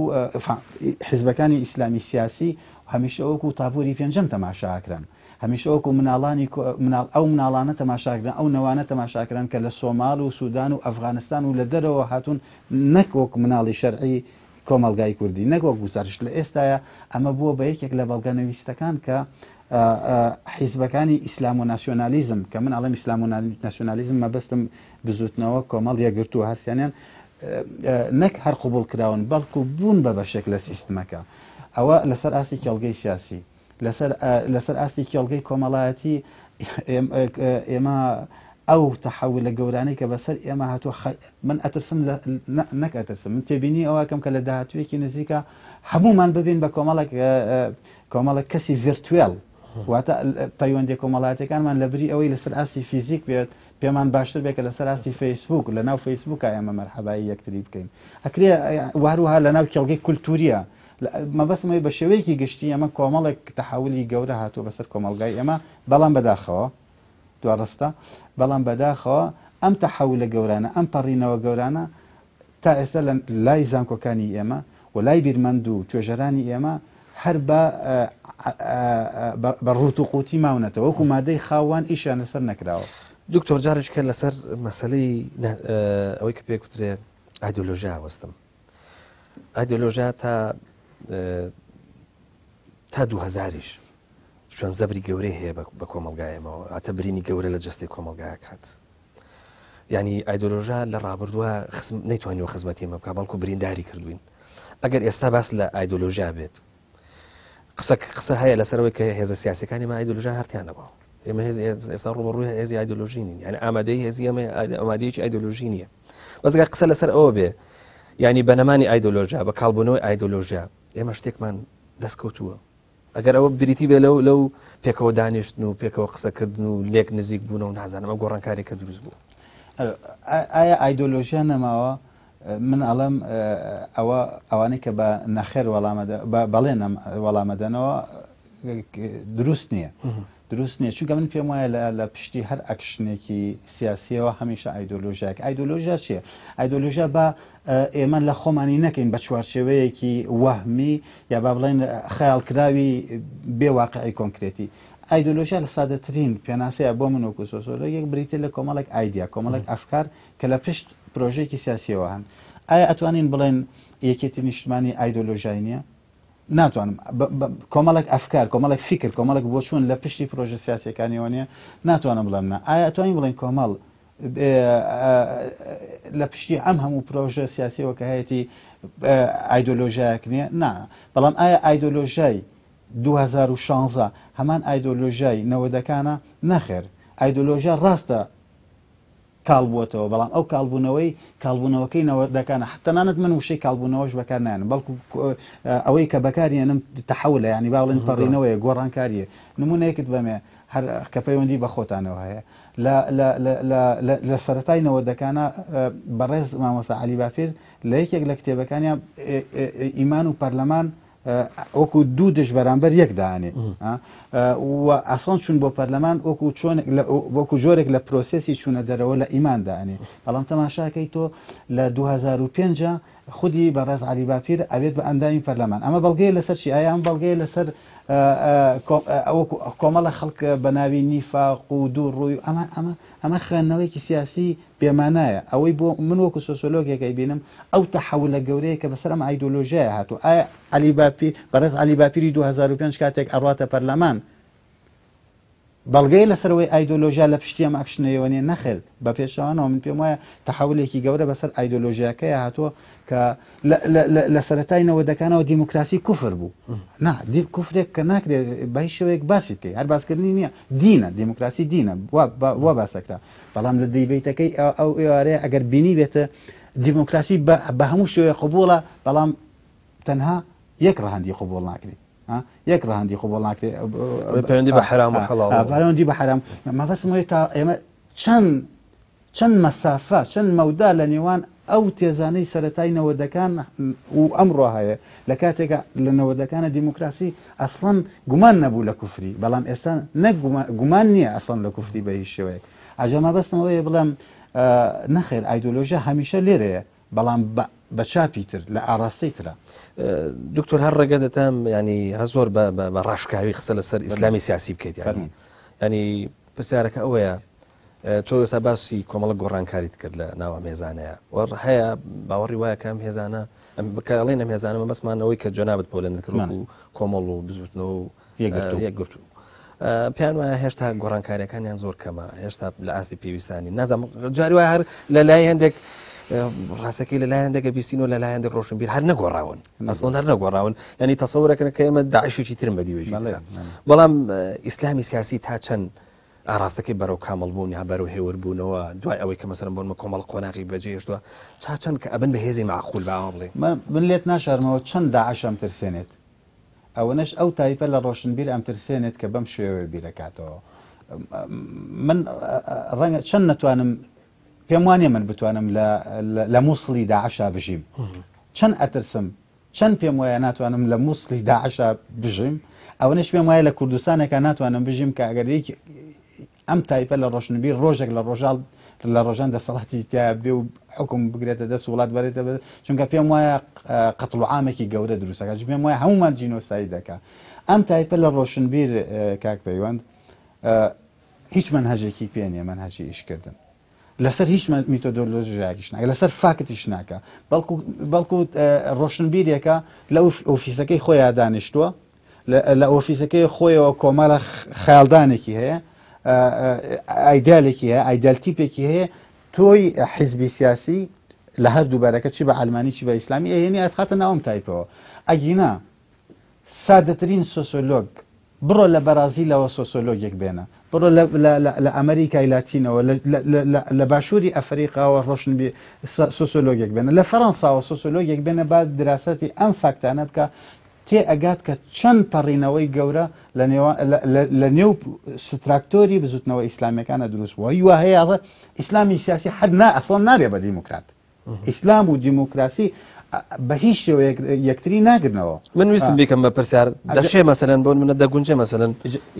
حیزبەکانی ئیسلامی سیاسی هەمیشە وەکو تاپۆری پێنجەم تەماشاکران هەمیشە وەکو ئەو مناڵانە تەماشاکران ئەو نەوانە تەماشاکران کە لە سۆماڵ و سوودان و ئەفغانستان و لە دەرەوە هاتوون نەک وەکو مناڵی شەرعی کۆمەلگای کوردی نەگوەک گزارش لە ئێستاە ئەمە بووە بە یەکێک لە بەڵگەنەویستەکان کە حیزبەکانی ئیسلام و ناسیۆنالیزم کە من ئەڵێم ئیسلام و ناسیۆنالیزم مەبەستم بزوتنەوە کۆمەڵ یەکگرتووە هەرسیانیان نەک هەر قوبوڵ کراون بەڵکو بوون بە بەشێک لە سیستمەکە ئەوە لەسەر ئاستی کێڵگەی سیاسی لەسەر ئاستی کێڵگەی کۆمەڵایەتی ئێمە ئەو تەحول لە گەورانەی کە بەسەر ئێمە هاتووە من ئەترسم نەک ئەترسم من تێبینی ئەوەکەم کە لە داهاتوویەکی نزیکە هەمومان ببین بە کۆمەڵێک کەسی ڤیرتوێڵ واتە پەیوەندی کۆمەڵایەتەکانمان لە بری ئەوەی لەسەر ئاستی فیزیک بێت پێمان باشتر بێت کە لەسەر ئاستی فەیسبوک لە ناو فەیسبووکە ئێمە مەرحەبایی یەکتری بکەین ئەکرێ واروها لە ناو کێڵگەی کولتوریە مەبەستمەوەی بە شێوەیەکی گشتی ئەمە کۆمەڵێک تەحولی گەورە هاتووە بەسەر کۆمەلگای ئێمە بەڵام بەداخەوە دوڕستە بەڵام بەداخەوە ئەم تەحولە گەورانە ئەم پەڕینەوە گەورانە تا ئێستا لە لای زانکۆکانی ئێمە و لای بیرمەند و توێژەرانی ئێمە هەر بە ڕوت و قوتی ماونەتەوە وەکو مادەی خاوان ئیشیان لەسەر نەکراوە دکتۆر جارێککە لەسەر مەسەلەی ئەوەی کە پێک وترێ ئایدۆلۆژیا وەستم ئایدۆلۆژیا تا 2000ش چۆن زەبری گەورەی هەیە بە کۆمەلگایەمەوە ئاتە برینی گەورە لە جستی کۆمەلگایە کات ینی ئایدۆلۆژیا لە ڕابردووە نەیتوانیەوە خزمەتی ئێمە بکە بەڵکو برینداری کردوین ئەگەر ئێستا باس لە ئایدۆلۆژیا بێت قسە هەیە لەسەرەوەی کە هێزە سیاسەکانی ئمە ئایدۆلۆژیا هەرتیانەوە ئێمە ئێستا ڕوبەڕووی هێزی ئایدۆلۆژی نین یعنی ئامادەی هێزی ئەمە ئامادەیەکی ئایدۆلۆژی نییە بەزگا قسە لەسەر ئەوە بێ ینی بەنەمانی ئایدۆلۆژیا بە کاڵبوونەوەی ئایدۆلۆژیا ئێمە شتێکمان دەستکەوتووە ئەگەر ئەوە بریتی بێ لەو پێکەوە دانیشتن و پێکەوە قسەکردن و لێک نزیک بوون و نازانم ئەو گۆڕانکارێکە دروست بوو ئایا ئایدۆلۆژیا نەماوە من ئەڵم ئەوانەی کە بە نەخێر بەڵێن وەڵامەدەنەوە دروست نییە دروست نییە چونکە من پێم وایە لە پشتی هەر ئەکشنێکی سیاسیەوە هەمیشە ئایدۆلۆژیاک ئایدۆلۆژیا چییە؟ ئایدۆلۆژیا بە ئێمە لە خۆمانی نەکەین بە چوارچێوەیەکی وەهمی یا با بڵێن خەیاڵکراوی بێواقعی کۆنکرێتی ئایدۆلۆژیا لە سادەترین پێناسەیە بۆ من وەکو سۆسۆلۆگ یەک بریتە لە کۆمەڵێک ئایدیا کۆمەڵێک ئەفکار کە لە پشت پرۆژەیەکی سیاسیەوە هەن ئایا ئەتوانین بڵێن یەکێتی نیشتمانی ئایدۆلۆژای نییە؟ ناتوانم کۆمەڵێک ئەفکار کۆمەڵێک فکر کۆمەڵێک بۆ چوون لە پشتی پرۆژە سیاسیەکانیەوە نیە ناتوانم بڵێم نا ئایا ئەتوانین بڵێن کۆمەڵ لە پشتی ئەم هەموو پرۆژە سیاسیەوە کە هەیەی ئایدۆلۆژیایەک نییە نا بەڵام ئایا ئایدۆلۆژای 2016 هەمان ئایدۆلۆژیای نەوەدەکانە نەخێر ئایدۆلۆژیا ڕاستە کاڵبووەتەوە بەڵام ئەو کاڵبوونەوەکەی نەوەدەکانە حتەنانەت من وشەی کاڵبوونەوەش بەکار نایەنم بەڵکو ئەوەی کە بەکارێنم تەحەولە ینی با بڵێن پەڕینەوەیە گۆڕانکاریە نمونەیەکت بەمێ هەر کە پەیوەندی بە خۆتانەوە هەیە لە سەرەتای نەوەدەکانە بەڕێز مامۆستا عەلی باپیر لە یەکێک لە کتێبەکانیان ئیمان و پەرلەمان وەکو دوو دژ بەرامبەر یەک دانێ و ئاسان چون بۆ پەرلەمان وەکو جۆرێک لە پرۆسێسی چوونە دەرەوە لە ئیمان دانێ بەڵام تەماشاکەی تۆ لە 2005 خودی بەڕێز علی باپیر ئەبێت بە ئەندامی پەرلەمان ئەمە بەڵگەیە لەسەر چی ئایا ئەم بەڵگەیە لەسەر کۆمەڵە خەڵک بە ناوی نیفاق و دوو ڕووی ئەمە خوێندنەوەیکی سیاسی بێمانایە ئەوەی بۆ من وەکو سۆسیۆلۆگێکەکەی بینم ئەو تەحەولە گەورەیە کە بەسەر ئەم ئایدۆلۆژیایە هاتووە ئایا علی باپیر بەڕێز علی باپیری 2005 کاتێک ئەڕاتە پەرلەمان بەڵگەی لەسەرەوەی ئایدۆلۆژیا لە پشتی ئەم ئەکشنەوە نیە نەخێر بە پێشەوانەوە من پێم وایە تەحەولێکی گەورە بەسەر ئایدۆلۆژیاکەیە هاتووە کە لە سەرەتای نەوەدەکانەوە دیموکراسی کوفر بوو کوفرێک کە ناکرێت بە هیچ شێوەیەک باسی بکەی هەر باسکردنی نییە دینە دیموکراسی دینە وا باسەکرا بەڵام لە دەیبیتەکەی ئەو ئێوارەیە ئەگەر بینی بێتە دیموکراسی بە هەموو شێوەیە قبوڵە بەڵام تەنها یەک ڕەهەندی قبوڵ ناکرێت یەک ڕەهەندی قبوڵ ناکرێت پەیوەندی بە حرام و حەڵاڵ پەیوەندی بە حرام مەبەستمەوەی تا ئێمە چەند مەسافە چەند مەودا لە نێوان ئەو تێزانەی سەرەتای نەوەدەکان و ئەمڕۆ هەیە لە کاتێکە لە نەوەدەکانە دیموکراسی ئەسڵەن گومان نەبوو لە کوفری بەڵام ئێستا گومان نییە ئەسڵەن لە کوفری بە هیچ شێوەیەک ئاجا مەبەستمەوەیە بڵێم نەخێر ئایدۆلۆژیا هەمیشە لێرەیە بەڵام بە چاپی تر لە ئاراستەی ترە دکتۆر هەر ڕێگە دەتام ینی هە زۆر بە ڕاشکاوی قسە لەسەر ئیسلامی سیاسی بکەیت ینی پرسیارەکە ئەوەیە تۆ ێستا باسی کۆمەڵە گۆڕانکاریت کرد لە ناوە مێزانەیە هەیە باوەڕی وایە کەم هێزانە بکڵێن ئەم هێزانەمە بەسمانەوەی کە جۆنابەت بۆ لە نەکرد و کۆمەڵ و بزوتنەوە و یەکگرتو پیان وایە هێشتا گۆڕانکاریەکانیان زۆر کەمە هێشتا لە ئاستی پێویستانی نازانم جاری وایە هەر لە لای هەندێک ڕاستەکەی لە لای هەندێک بیستین و لە لای هەندێک ڕۆشنبیر هەر نەگۆڕاون ئەسڵەن هەر نەگۆڕاون ینی تەسەورەکەن کە ئێمە داعشێکی ترم بەدیوێژی بەڵام ئیسلامی سیاسی تا چەند ئاراستەکەی بەرەو کامەڵبوون یا بەرەو هێوربوونەوە دوای ئەوەی کە مەسەرم بۆن کۆمەڵ قۆناغی بەجێهێشتووە تا چەند کە ئەبن بە هێزی معقول باوە بڵێ من لێت ناشارمەوە چەند داعش ئەم ترسێنێت ئەوەنەش ئەو تایپە لە ڕۆشنبیر ئەم ترسێنێت کە بەم شێوەیە بیرەکاتەوە من ڕەنگە چەند نەتوانم پێم وانێ من بتوانم لە مووسڵی داعشا بژیم چەند ئەترسم چەند پێم وایە ناتوانم لە مووسڵی داعشا بژیم ئەوەنش پێم وایە لە کوردستانێکە ناتوانم بژیم کە ئەگەر ئەم تایپە لە ڕۆشنبیر ڕۆژێک لە ڕۆژان دەسەڵاتی تیا بێ و حکم بگرێتە دەست وڵات بەرێتە چونکە پێم وایە قەتڵ و عامێکی گەورە دروستەکە پێم وایە هەمومان جینۆسایی دەکا ئەم تایپە لە ڕۆشنبیر کاک پەیوەند هیچ منهەجێکی پێ نییە منهەجی ئیشکردن لەسەر هیچ میتۆدۆلۆژیاکیش ناکە لەسەر فاکتیش ناکە بەڵکو ڕۆشنبیرێکە لە ئۆفیسەکەی خۆیان دانیشتووە لە ئۆفیسەکەی خۆیەوە کۆمەڵە خەیاڵدانێکی هەیە ئایدالێکی هەیە ئایدالتیپێکی هەیە تۆی حیزبی سیاسی لە هەردوو بارەکە چی بە ئەلمانی چی بە ئیسلامی ئەهێنی ئەتخاتە ناوم تایپەوە ئەگینا سادەترین سۆسیۆلۆگ بڕۆ لە بەرازیلەوە سۆسیۆلۆگێک بێنە بڕۆ لە ئەمریکای لاتینەوە لە باشووری ئەفریقاوە ڕۆشنبی سۆسیۆلۆگێک بێنە لە فەڕەنساوە سۆسیۆلۆگێک بێنە با دراسەتی ئەم فاکتانە بکە تێ ئەگات کە چەند پەڕینەوەی گەورە لە نێو ستراکتۆری بزوتنەوە ئیسلامیەکانە دروست بووە هیوا هەیە ئیسلامی سیاسی حد ئەسڵان نابێ بە دیموکرات ئیسلام و دیموکراسی بە هیچ شێوەیەک یەکتری ناگرنەوە من ویستم بیکەم بە پرسیار دەشێ مەسەلەن بۆ منە دەگونجێ مەسەلەن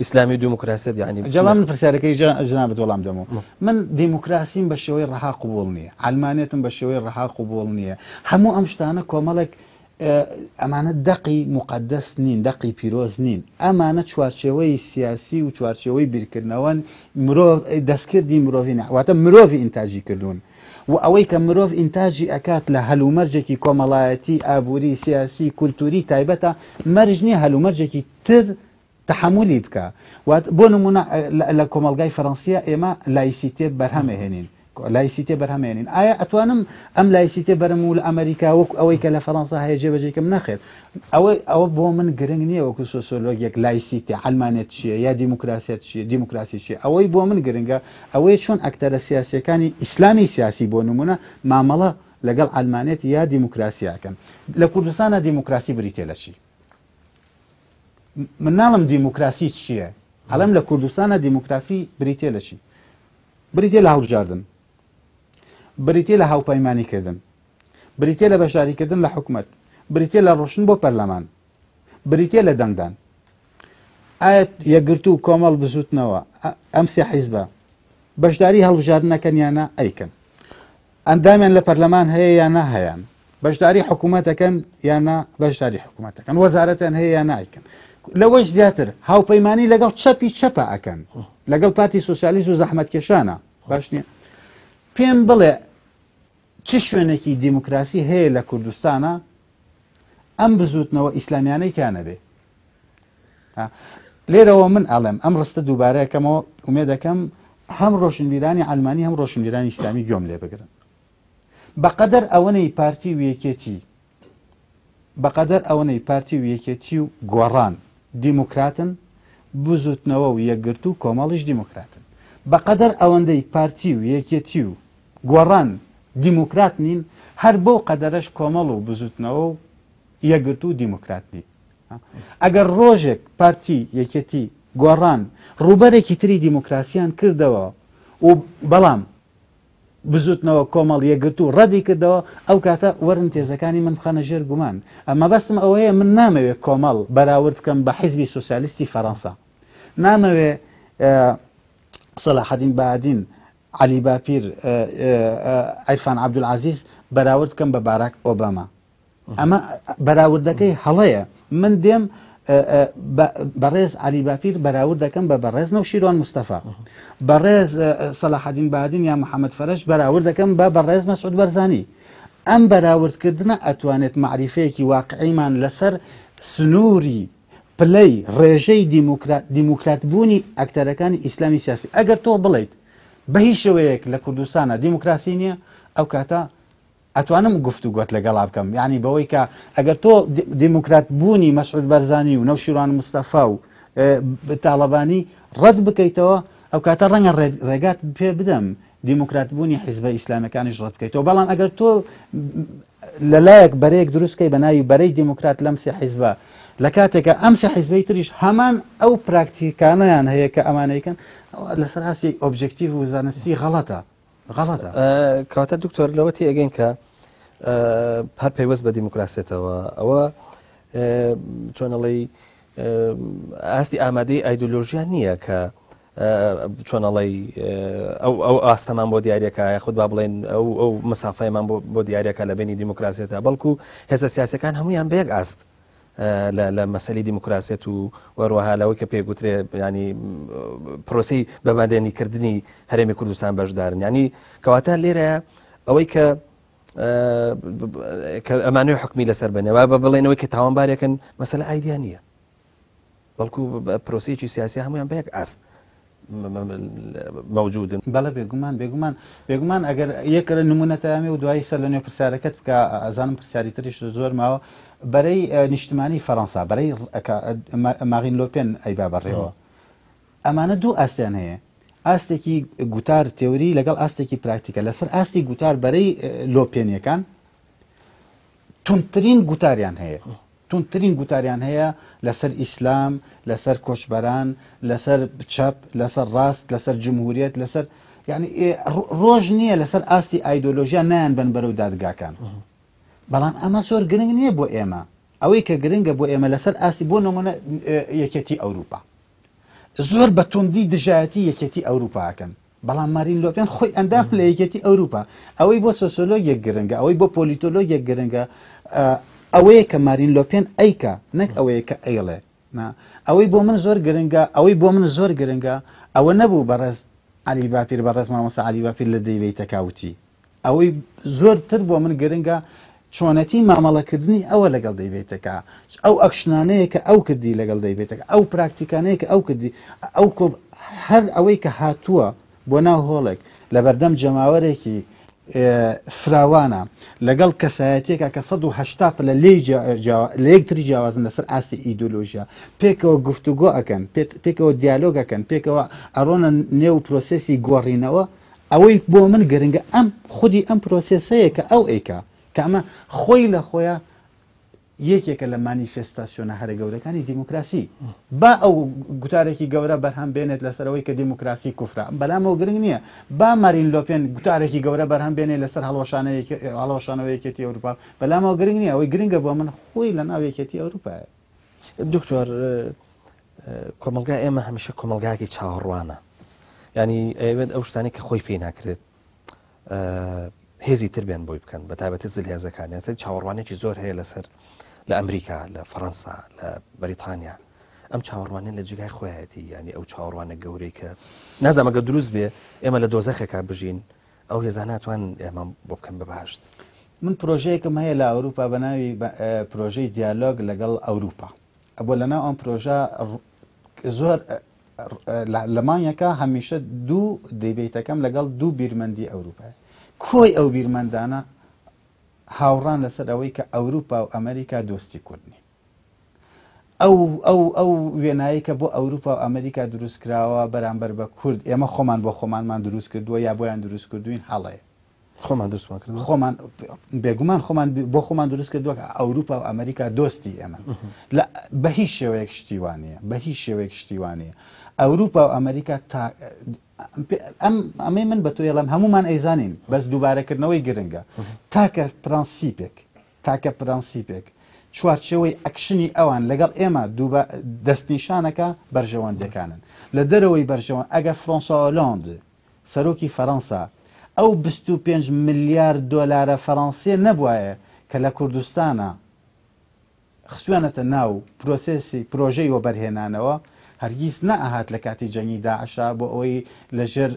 ئیسلامی و دیموکراسیت یعنی جواب من پرسیارەکەی جنابەت وەڵام دەمەوە من دیموکراسیم بە شێوەی ڕەها قبوڵ نییە ئەلمانێتم بە شێوەی ڕەها قبوڵ نییە هەموو ئەم شتانە کۆمەڵێک ئەمانە دەقی مقدس نین دەقی پیرۆز نین ئەمانە چوارچێوەی سیاسی و چوارچێوەی بیرکردنەوە مرۆڤ دەستکردی مرۆڤی نەواتە مرۆڤی ئینتاجی کردوون و ئەوەی کە مرۆڤ ئینتاجی ئەکات لە هەلومەرجێکی کۆمەڵایەتی ئابووری سیاسی کولتوری تایبەتە مەرج نییە هەلومەرجێکی تر تحملی بکە بۆ نمونە لە کۆمەلگای فەڕەنسیا ئێمە لایسیتێ بەرهەمەهێنین لایسیتێ بەرهەمێنین ئایا ئەتوانم ئەم لایسیتێ بەرم و لە ئەمریکا وەک ئەوەی کە لە فەڕەنسا هەیە جێبەجێکم نەخێت ئەوە بۆ من گرنگ نییە وەکو سۆسیۆلۆگێک لایسیتێ ئەلمانێت چییە یا دیموکراسیەت چییە دیموکراسی چیە ئەوەی بۆ من گرنگە ئەوەی چۆن ئەکتەرە سیاسیەکانی ئیسلامی سیاسی بۆ نمونە مامەڵە لەگەڵ ئەلمانێت یا دیموکراسیاکەن لە کوردستانە دیموکراسی بریتێ لە چی من ناڵم دیموکراسی چییە هەڵم لە کوردستانە دیموکراسی بریتێ لە چی بریتێ لە هەڵبژاردن بریتێ لە هاوپەیمانیکردن بریتێ لە بەشداریکردن لە حکومەت بریتێ لە ڕۆشن بۆ پەرلەمان بریتێ لە دەنگدان ئایا یەکگرتوو کۆمەڵ بزوتنەوە ئەم سێ حیزبە بەشداری هەڵبژاردنەکەن یانە ئەیکەن ئەندامیان لە پەرلەمان هەیە یانە هەیەن بەشداری حکوومەتەکەن یاننا بەشداری حکوومەتەکەن وەزارەتیان هەیە یا نایکەن لەوەش زیاتر هاوپەیمانی لەگەڵ چەپی چەپە ئەکەن لەگەڵ پارتی سۆسیالیست و زەحمەتکێشانە باش نییە پێم بڵێ چ شوێنێکی دیموکراسی هەیە لە کوردستانە ئەم بزوتنەوە ئیسلامیانەی تیانە بێ لێرەوە من ئەڵێم ئەم ڕستە دووبارەیەکەمەوە ئومێ دەکەم هەم ڕۆشنبیرانی ئەلمانی هەم ڕۆشنبیرانی ئیسلامی گوێم لێ بگرن بەقەدەر ئەوەنەی پارتی و یەکێتی بەقەدەر ئەوەنەی پارتی و یەکێتی و گۆڕان دیموکراتن بزوتنەوە و یەکگرت و کۆمەڵیش دیموکراتن بەقەدەر ئەوەندەی پارتی و یەکێتی و گۆڕان دیموکرات نین هەر بۆ قەدەرەش کۆمەڵ و بزوتنەوە و یەکگرت و دیموکرات نین ئەگەر ڕۆژێک پارتی یەکێتی گۆڕان ڕووبەرێکی تری دیموکراسیان کردەوە و بەڵام بزوتنەوە کۆمەڵ یەکگرت و ڕەدی کردەوە ئەو کاتە وەرن تێزەکانی من بخەنە ژێر گومان ئەمە بەستم ئەوەیە من نامەوێت کۆمەڵ بەراورد بکەم بە حیزبی سۆسیالیستی فەڕەنسا نامەوێت سەلاحەدین بەعادین علی باپیر عیرفان عەبدولعەزیز بەراورد بکەم بە باراک ئۆباما ئەمە بەراوردەکەی هەڵەیە من دێم بەڕێز علی باپیر بەراورد دەکەم بە بەڕێز نەوشیروان مستەفا بەڕێز سەلاحەدین بەعادین یا محەممەد فەرەش بەراورد دەکەم بە بەڕێز مەسعود بەرزانی ئەم بەراوردکردنە ئەتوانێت معریفەیەکی واقعیمان لەسەر سنووری پلەی ڕێژەی دیموکراتبوونی ئەکتەرەکانی ئیسلامی سیاسی ئەگەر تۆ بڵیت بە هیچ شێوەیەک لە کوردستانە دیموکراسی نییە ئەو کاتە ئەتوانم گفتوگۆت لەگەڵا بکەم یعنی بەوەی کە ئەگەر تۆ دیموکرات بوونی مەسعود بەرزانی و نەوشیروان مستەفا و تاڵەبانی ڕەت بکەیتەوە ئەو کاتە ڕەنگە ڕێگات پێ بدەم دیموکرات بوونی حیزبە ئیسلامەکانیش ڕەت بکەیتەوە بەڵام ئەگەر تۆ لەلایەک بەرەیەک دروستکەی بە ناوی بەرەی دیموکرات لەم سێ حیزبە لە کاتێکە ئەم سێ حیزبەی تریش هەمان ئەو پراکتیکانەیان هەیە کە ئەمانەیەکەن لەسەر هاسی ئۆبجێکتیڤ و زانستی غەڵەتە کەواتە دکتۆر لەوە تێگەین کە هەر پەیوەست بە دیموکراسێتەوە ئەوە چۆنەڵی ئاستی ئامادەی ئایدۆلۆژیان نییە کە چۆنەڵی ئەو ئاستەمان بۆ دیارەکە خودت با بڵێن ئەو مسافەیەمان بۆ دیارەکە لە بینی دیموکراسێتە بەڵکو هێزە سیاسەکان هەمویان بەیەک ئاست لە مەسەلی دیموکراسێت و وەروەها لەوەی کە پێگوترێ ینی پرۆسی بەمادێنیکردنی هەرێمی کوردستان بەشدارن ینی کەواتە لێرە ئەوەی کە ئەمانوی حکمی لەسەر بنێەوە بە بڵێنەوەی کە تاوانبارێکن مەسەلە ئایدیا نییە بەڵکو پرۆسیی سیاسی هەمویان بەیەک ئاست موجودن بەڵێ بێگومان ئەگەر یەکرە نمونەتەیامێ و دوایی سەر لە نوێ پرسیارەکەت بکە ئازانم پرسیاری تریش زۆر ماوە بەرەی نیشتمانی فەڕەنسا بەرەی ماغین لۆپێن ئەیبا بەڕێەوە ئەمانە دوو ئاستیان هەیە ئاستێکی گوتار تێوری لەگەڵ ئاستێکی پراکتیکە لەسەر ئاستی گوتار بەرەی لۆپێنیەکان تونترین گوتاریان هەیە لەسەر ئیسلام لەسەر کۆچبەران لەسەر چەپ لەسەر ڕاست لەسەر جمهوریەت لەسەر یعنی ڕۆژ نییە لەسەر ئاستی ئایدۆلۆژیا نایان بن بەرەو دادگاکان بەڵام ئەمە زۆر گرنگ نییە بۆ ئێمە ئەوەی کە گرنگە بۆ ئێمە لەسەر ئاستی بۆ نمونە یەکێتی ئەوروپا زۆر بە توندی دژایەتی یەکێتی ئەوروپاکەن بەڵام مارین لۆپێن خۆی ئەندام لە یەکێتی ئەوروپا ئەوەی بۆ سۆسیۆلۆگێک گرنگە ئەوەی بۆ پۆلیتۆلۆگێک گرنگە ئەوەیە کە مارین لۆپێن ئەیکە نەک ئەوەیە کە ئەیڵێ ئەوەی بۆ من زۆر گرنگە ئەوە نەبوو بەڕێز علی باپیر بەڕێز مامۆستا علی باپیر لە دەیبێتە کاوتی ئەوەی زۆرتر بۆ من گرنگە چۆنەتی مامەڵەکردنی ئەوە لەگەڵ دەیبێتەکە ئەو ئەکشنانەیە کە ئەو کردی لەگەڵ دەیبێتەکە ئەو پراکتیکانەیە کە ئەو کردی ئەو هەر ئەوەی کە هاتووە بۆ ناو هۆڵێک لە بەردەم جەماوەرێکی فراوانە لەگەڵ کەسایەتێکە کە 180 لە یەکتری جیاوازن لەسەر ئاستی ئیدۆلۆژیا پێکەوە گفتوگۆ ئەکەن پێکەوە دیالۆگەکەن پێکەوە ئەڕۆنە نێو پرۆسێسی گۆڕینەوە ئەوەی بۆ من گرنگە خودی ئەم پرۆسێسەیە کە ئەو ئەیکا کە ئەمە خۆی لە خۆیە یەکێکە لە مانیفێستاسیۆنە هەرە گەورەکانی دیموکراسی با ئەو گوتارێکی گەورە بەرهەم بێنێت لەسەرەوەی کە دیموکراسی کوفرە بەلامەوە گرنگ نییە با مارین لۆپێن گوتارێکی گەورە بەرهەم بێنێت لەسەر هەڵەوەشانەوەیەکێتی ئەوروپا بەلامەوە گرنگ نییە ئەوەی گرنگە بۆ من خۆی لە ناوێکێتی ئەوروپایە دکتۆر کۆمەلگا ئێمە هەمیشە کۆمەلگاکی چاوەڕوانە ینی ئەوێت ئەو شتانی کە خۆی پێی ناکرێت هێزی تر بێن بۆی بکەن بە تایبەتی زل هێزەکانیان چاوەڕوانێکی زۆر هەیە لەسەر لە ئەمریکا لە فەڕەنسا لە بەریتانیا ئەم چاوەڕوانێن لە جگای خۆیەتی ینی ئەو چاوەڕوانە گەورەی کە نازانمەگە دروست بێ ئێمە لە دۆزەخێکا بژین ئەو هێزان ناتوان ئێمە بۆ بکەن بەباشت. من پرۆژەیەکم هەیە لە ئەوروپا بە ناوی پرۆژەی دیالۆگ لەگەڵ ئەوروپا بۆ لەناو ئەم پرۆژە زۆر لەمانیەکە هەمیشە دوو دەیبێتەکەم لەگەڵ دوو بیرمەندی ئەوروپای کۆی ئەو بیرمەندانە هاوڕان لەسەر ئەوەی کە ئەوروپا و ئەمریکا دۆستی کوردنی ئەو وێنایی کە بۆ ئەوروپا و ئەمریکا دروست کراوە بەرامبەر بە کورد ئێمە خۆمان بۆ خۆمانمان دروست کردووە یا بۆیان دروست کردوین هەڵەیە خۆمان دروستمان کرد خۆمان بێگومان خۆمان بۆ خۆمان دروست کردووە کە ئەوروپا و ئەمریکا دۆستی ئێمە بە هیچ شێوەیەک شتیوانەیە بە هیچ شێوەیەک شتیوانەیە ئەوروپا و ئەمریکا ئەمەی من بە تۆ ێڵم هەمومان ئەیزانین بەس دووبارەکردنەوەی گرنگە تاکە پرەنسیپێک چوارچەوەی ئەکشنی ئەوان لەگەڵ ئێمە دەستنیشانەکە بەرژەوەندەکانن لە دەرەوەی بەرژەوەن ئەگە فرۆنسا هۆلاند سەرۆکی فەڕەنسا ئەو 25 ملیارد دۆلارە فەڕەنسیە نەبوایە کە لە کوردستانە خستوانەتە ناو پرۆژەی وەبەرهێنانەوە هەرگیز نەئەهات لە کاتی جەنگی داعشا بۆ ئەوەی لەژێر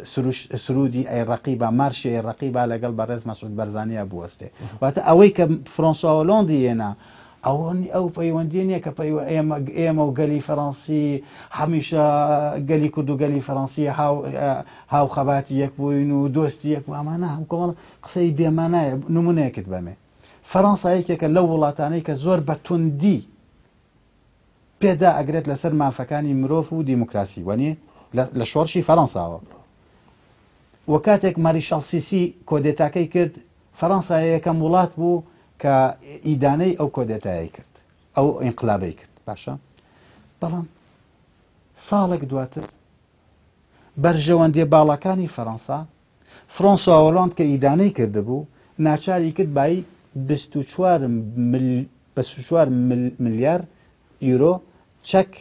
سرودی ئەیڕەقیبا مارشی ئەیڕەقیبا لەگەڵ بەڕێز مەسعود بەرزانیە بوەستێ واتە ئەوەی کە فرۆنسا هۆلاندی هێنا ئەو پەیوەندی نییە کە ئێمە و گەلی فەڕەنسی هەمیشە گەلی کورد و گەلی فەڕەنسی هاو خەباتی یەک بووین و دۆستی یەک ئەمانە هەم کۆمەڵ قسەی بێمانایە نمونەیەکت بەمێ فەڕەنسا یەکێکە لەو وڵاتانەی کە زۆر بە توندی پێدا ئەگرێت لەسەر مافەکانی مرۆڤ و دیموکراسی وەنی لە شۆڕشی فەڕەنساوە وە کاتێک ماریشال سیسی کۆدێتاکەی کرد فەڕەنسا یەکەم وڵات بوو کە ئیدانەی ئەو کۆدێتایی کرد ئەو ئینقلابەی کرد باشە بەڵام ساڵێک دواتر بەرژەوەندێ باڵەکانی فەڕەنسا فرۆنسا هۆلاند کە ئیدانەی کردبوو ناچاری کرد بای 24 ملیار ئیرۆ چەک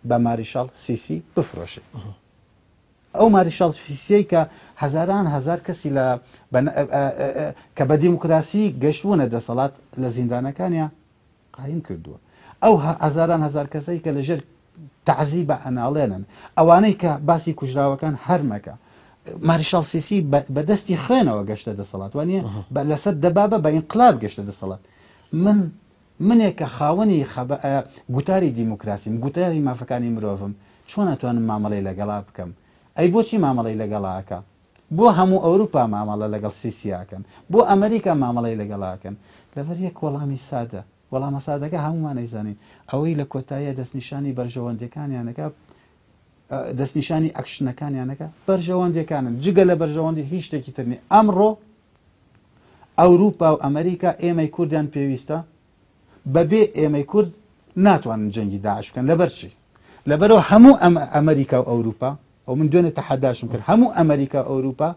بە ماریشال سیسی بفرۆشێ ئەو ماریشال سیسی کە هەزاران هەزار کەسی کە بە دیموکراسی گەشتوونە دەسەڵات لە زیندانەکانیان قایم کردووە ئەو هەزاران هەزار کەسەی کە لەژێر تەعزی بە ئەناڵێنن ئەوانەی کە باسی کوژراوەکان هەرمەکە ماریشال سیسی بەدەستی خوێنەوە گەشتە دەسەڵات وانە لەسەر دەبابە بە ئینقلاب گەشتە دەسەڵات منێک کە خاوەنی گوتاری دیموکراسیم گوتاری مافەکانی مرۆڤم چۆن ناتوانم مامەڵەی لەگەڵا بکەم ئەی بۆچی مامەڵەی لەگەڵاکە بۆ هەموو ئەوروپا مامەڵە لەگەڵ سیسیاکەن بۆ ئەمریکا مامەڵەی لەگەڵاکەن لەبەر یەک وەڵامی سادە وەڵامە سادەکە هەمومان ئەیزانین ئەوەی لە کۆتاییە دەستنیشانی بەرژەوەندەکانیانەکە دەستنیشانی ئەکشنەکانیانەکە بەرژەوەندەکانن جگە لە بەرژەوەندی هیچ شتێکی ترنی ئەمڕۆ ئەوروپا و ئەمریکا ئێمەی کوردیان پێویستە بەبێ ئێمەی کورد ناتوانن جەنگی داعش بکەن لەبەر چی لەبەرەوە هەموو ئەمریکا و ئەوروپا ئەو من دوێنێ تەحەداشم کرد هەموو ئەمریکا ئەوروپا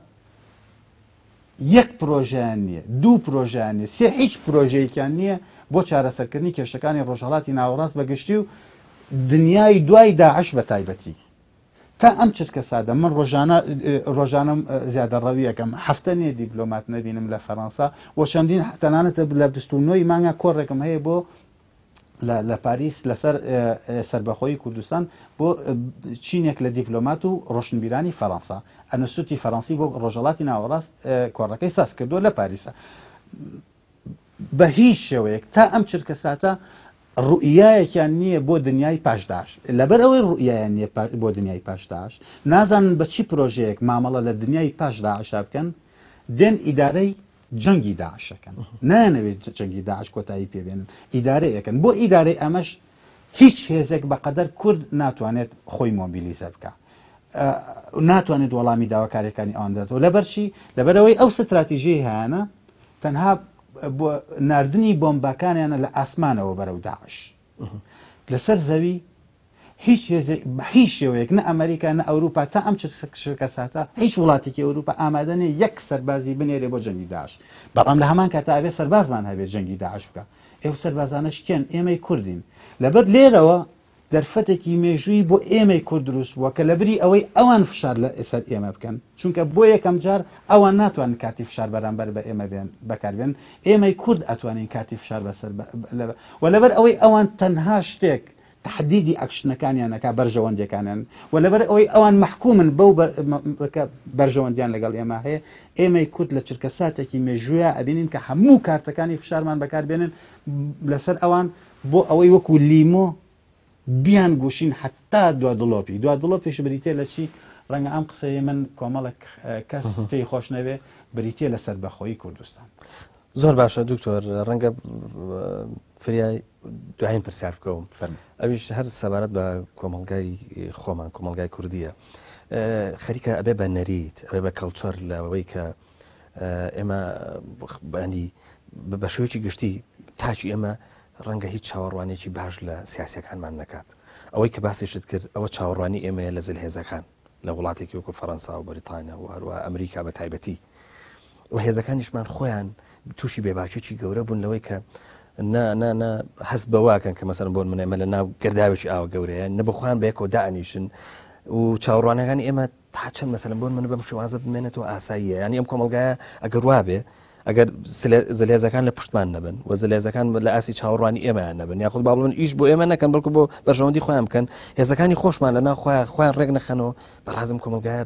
یەک پرۆژیان نییە دوو پرۆژیان نیە سێ هیچ پرۆژەیەکیان نییە بۆ چارەسەرکردنی کێشەکانی ڕۆژهەڵاتی ناوەڕاست بەگشتی و دنیای دوای داعش بە تایبەتی تا ئەم چرکە سادە من ڕۆژانم زیادە ڕەویەکەم هەفتە نیە دیپلۆمات نەبینم لە فەڕەنسا و چەندین تەنانەتە لە 29 مانگە کۆڕێکم هەیە بۆ لە پاریس لەسەر سربەخۆی کوردستان بۆ چینێک لە دیپلۆمات و ڕۆشنبیرانی فەڕەنسا ئەنستوتی فەڕەنسی بۆ ڕۆژهەڵاتی ناوەڕاست کۆڕەکەی ساز کردووە لە پاریسە بە هیچ شێوەیەک تا ئەم چرکە ساتە ڕوئیایەکیان نییە بۆ دنیای پاشداش لەبەر ئەوەی ڕوئیایان نییە بۆ دنیای پاشداش نازانن بە چی پرۆژەیەک مامەڵە لە دنیای پاشداعشا بکەن دێن ئیدارەی جەنگی داعشەکەن نانەوێت جەنگی داعش کۆتایی پێبێنن ئیدارەیەکەن بۆ ئیدارەی ئەمەش هیچ هێزێک بەقەدەر کورد ناتوانێت خۆی مۆبیلیزە بکە ناتوانێت وەڵامی داواکاریەکانی ئەوان دێتەوە لەبەرچی لەبەرەوەی ئەو ستراتیژیی هەیەە تەنها بۆ ناردنی بۆمبەکانیانە لە ئاسمانەوە بەرەو داعش لەسەر زەوی هیچ شێوەیەک نە ئەمریکا نە ئەوروپا تا ئەم شرکە ساتە هیچ وڵاتێکی ئەوروپا ئامادەنێ یەک سەربازی بنێرێ بۆ جەنگی داعش بەڵام لە هەمان کاتا ئەبێ سەربازمان هەبێت جەنگی داعش بکە ئێوە سەربازانەش کێن ئێمەی کوردین لەبەر لێرەوە دەرفەتێکی مێژووی بۆ ئێمەی کورد دروست بووە کە لەبری ئەوەی ئەوان فشار لە ئێسەر ئێمە بکەن چونکە بۆ یەکەم جار ئەوان ناتوانن کاتی فشار بەرامبەر بە ئێمە بەکاربێن ئێمەی کورد ئەتوانین کاتی فشار بەسەر و لەبەر ئەوەی ئەوان تەنها شتێک تحدیدی ئەکشنەکانیانەکە بەرژەوەندەکانیان و لەبەر ئەوەی ئەوان محکومن بەو بەرژەوەندیان لەگەڵ ئێمە هەیە ئێمەی کورد لە چرکە ساتێکی مێژوویە ئەبینین کە هەموو کارتەکانی فشارمان بەکاربێنن لەسەر ئەوان بۆ ئەوەی وەکو لیمۆ بیان گوشین حتا دوا دڵۆپیش بریتێ لە چی ڕەنگە ئەم قسەی من کۆمەڵک کەس پێی خۆش نەوێ بریتێ لەسەر بەخۆی کوردستان. زۆر باشە دکتۆر ڕەنگە فریای دوایین پرسیار بکەوم ئەویش هەر سەبارەت بە کۆمەڵگای خۆمان کۆمەڵگای کوردیە خەریکە ئەبێ بە نەریت ئەبێ بە کەڵچەر لەوەی کە ئێمە بەنی بە شێوەیەکی گشتی تاچی ئێمە ڕەنگە هیچ چاوەڕوانێکی باش لە سیاسەکانمان نەکات ئەوەی کە باسیشت کرد ئەوە چاوەڕوانی ئێمەیە لە زلهێزەکان لە وڵاتێکی وەکو فەڕەنسا و بەریتانیا و هەروە ئەمریکا بە تایبەتی و هێزەکانیشمان خۆیان تووشی بێباکێکی گەورە بوون لەوەی کە هەست بەواکەن کە مەسەرم بۆن من ئێمە لە ناو گرداوێکی ئاوە گەورەیە نەبخوان بەیەکەوە دائنیشن و چاوەڕوانەکانی ئێمە تا چەند مەسەرم بۆن من بەم شێوازە بمێنێتەوە ئاساییە ینی ئەم کۆمەڵگایە ئەگەر وابێ ئەگەر زلێزەکان لە پشتمان نەبن و زلێزەکان لە ئاسی چاوەڕوانی ئێمەیان نەبن یاخود با بڵێن ئیش بۆ ئێمە نەکەن بەڵکو بۆ بەرژەوەندی خۆیان بکەن هێزەکانی خۆشمان لەناو خۆیان ڕێک نەخەنەوە بەڕازم کۆمەڵگایە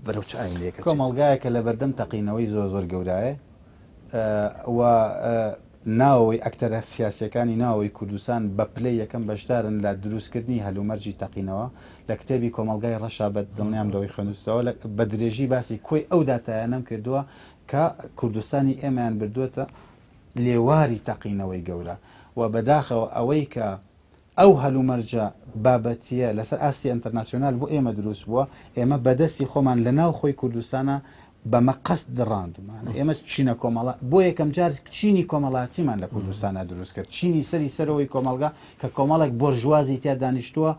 بەرەو چ ئاینەیەکە کۆمەڵگایەکە لە بەردەم تەقینەوەی زۆر گەورایە و ناوەوەی ئەکتەرە سیاسیەکانی ناوەوەی کوردستان بە پلەی یەکەم بەشدارن لە دروستکردنی هەلومەرجی تەقینەوە لە کتێبی کۆمەڵگای ڕەشا بە دڵنیام دەوەی خوێنووسەوە بە درێژی باسی کۆی ئەو داتایانەم کردووە کە کوردستانی ئێمەیان بردووەتە لێواری تەقینەوەی گەورە و بەداخەوە ئەوەی کە ئەو هەلومەرجە بابەتیە لەسەر ئاستی ئینتەرناسیۆنال بۆ ئێمە دروست بووە ئێمە بەدەستی خۆمان لە ناو خۆی کوردستانە بەمە قەست دڕاندومان ئێمە چینە کۆمەڵات بۆ یەکەم جار چینی کۆمەڵاتیمان لە کوردستانە دروست کرد چینی سەرەوەی کۆمەڵگا کە کۆمەڵێک بۆرژوازی تیا دانیشتووە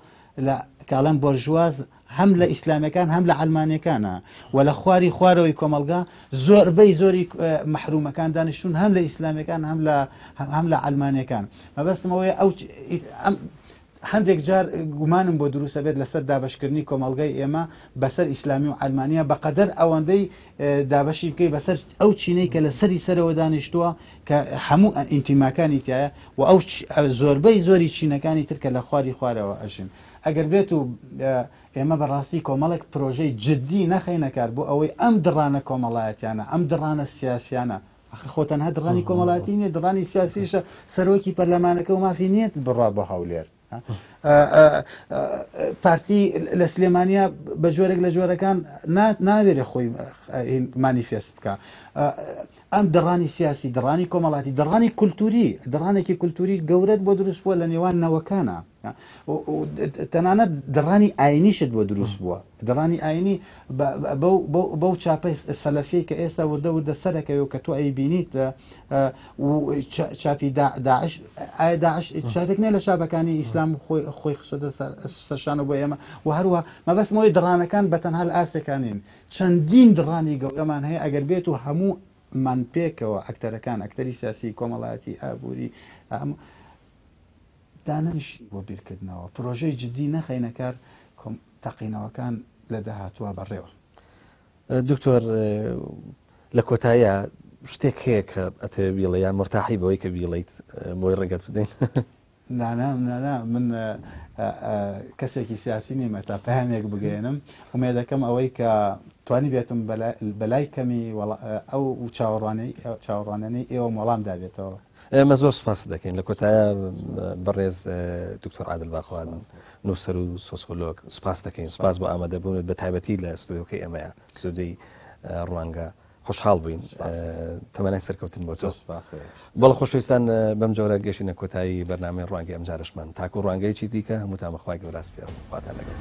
لە کاڵەم بۆرژواز هەم لە ئیسلامەکان هەم لە ئەلمانیەکانە و لە خوارەوەی کۆمەلگا زۆربەی زۆری مەحرومەکان دانیشتون هەم لە ئیسلامەکان هەم لە ئەلمانیەکان مەبەستمەوەی ئەو هەندێک جار گومانم بۆ دروستە بێت لەسەر دابشکردنی کۆمەلگای ئێمە بەسەر ئیسلامی و ئەلمانیا بەقەدەر ئەوەندەی دابشی بکەی بەسەر ئەو چینەی کە لە سەرەوە دانیشتووە کە هەموو ئینتیماکانی تایە و ئەو زۆربەی زۆری چینەکانی ترکە لە خوارەوە ئەژن ئەگەر بێت و ئێمە بەڕاستی کۆمەڵێک پرۆژەی جددی نەخەینەکار بۆ ئەوەی ئەم دڕانە کۆمەڵایەتیانە ئەم دڕانە سیاسیانە خۆتەنها دڕانی کۆمەڵاتی نیە دڕانی سیاسیشە سەرۆکی پەرلەمانەکە و مافی نیەت بڕا بە هەولێر پارتی لە سلێمانیا بە جۆرێک لە جۆرەکان نابێرێ خۆی مانیفێست بکە ئەم دڕانی سیاسی دڕانی کۆمەڵاتی دڕانی کولتوری دڕانێکی کولتوری گەورەت بۆ دروست بووە لە نێوان نەوەکانە تەنانەت دڕانی ئاینیشت بۆ دروست بووە دڕانی ئاینی بەو چاپەی سەلەفی کە ئێستا وردە سەرەکەوە کە تۆ ئەیبینیت چاپی داعش ئایا داعش چاپێک نێ لە شابەکانی ئیسلام خۆی خسۆتە سەرشانە بۆ ئێمە و هەروە مەبەستمەوەی دڕانەکان بە تەنها لە ئاستەکانین چەندین دڕانی گەورەمان هەیە ئەگەر بێت و هەموو من پێکەوە ئەکتەرەکان ئەکتەری سیاسی کۆمەڵایەتی ئابووری دانەنیشی بۆ بیرکردنەوە پرۆژەی جددی نەخەینەکار تەقینەوەکان لە داهاتووە بەڕێوە. دکتۆر لە کۆتاییە شتێک هەیە کە ئەتەوێ بیڵێ یان مرتاحی بەوەی کە بیڵیت بۆی ڕێگەت بدەین؟ نانا من کەسێکی سیاسی نیمە تا پەیامێک بگەێنم ومێ دەکەم ئەوەی کە توانی بێتم بەلای کەمی ئەو چاوەڕوانەی ئێوە وەڵام دابێتەوە. ئێمە زۆر سوپاس دەکەین لە کۆتایە بەڕێز دکتۆر عادل باخوان نووسەر و سۆسیۆلۆگ سوپاس دەکەین سوپاس بۆ ئامادەبوونت بە تایبەتی لە ستودیۆکەی ئێمەیە ستودیۆی ڕوانگە خوشحاڵ بووین تەمەنای سەرکەوتن بۆ تۆ بەڵە خۆشەویستان بەم جۆرە گەشتینە کۆتایی بەرنامەی ڕوانگەی ئەمجارشمان تاکو ڕوانگەیەکی دیکە هەمووتان بەخوای گەورە سپێڕم خواتان لەگەڵ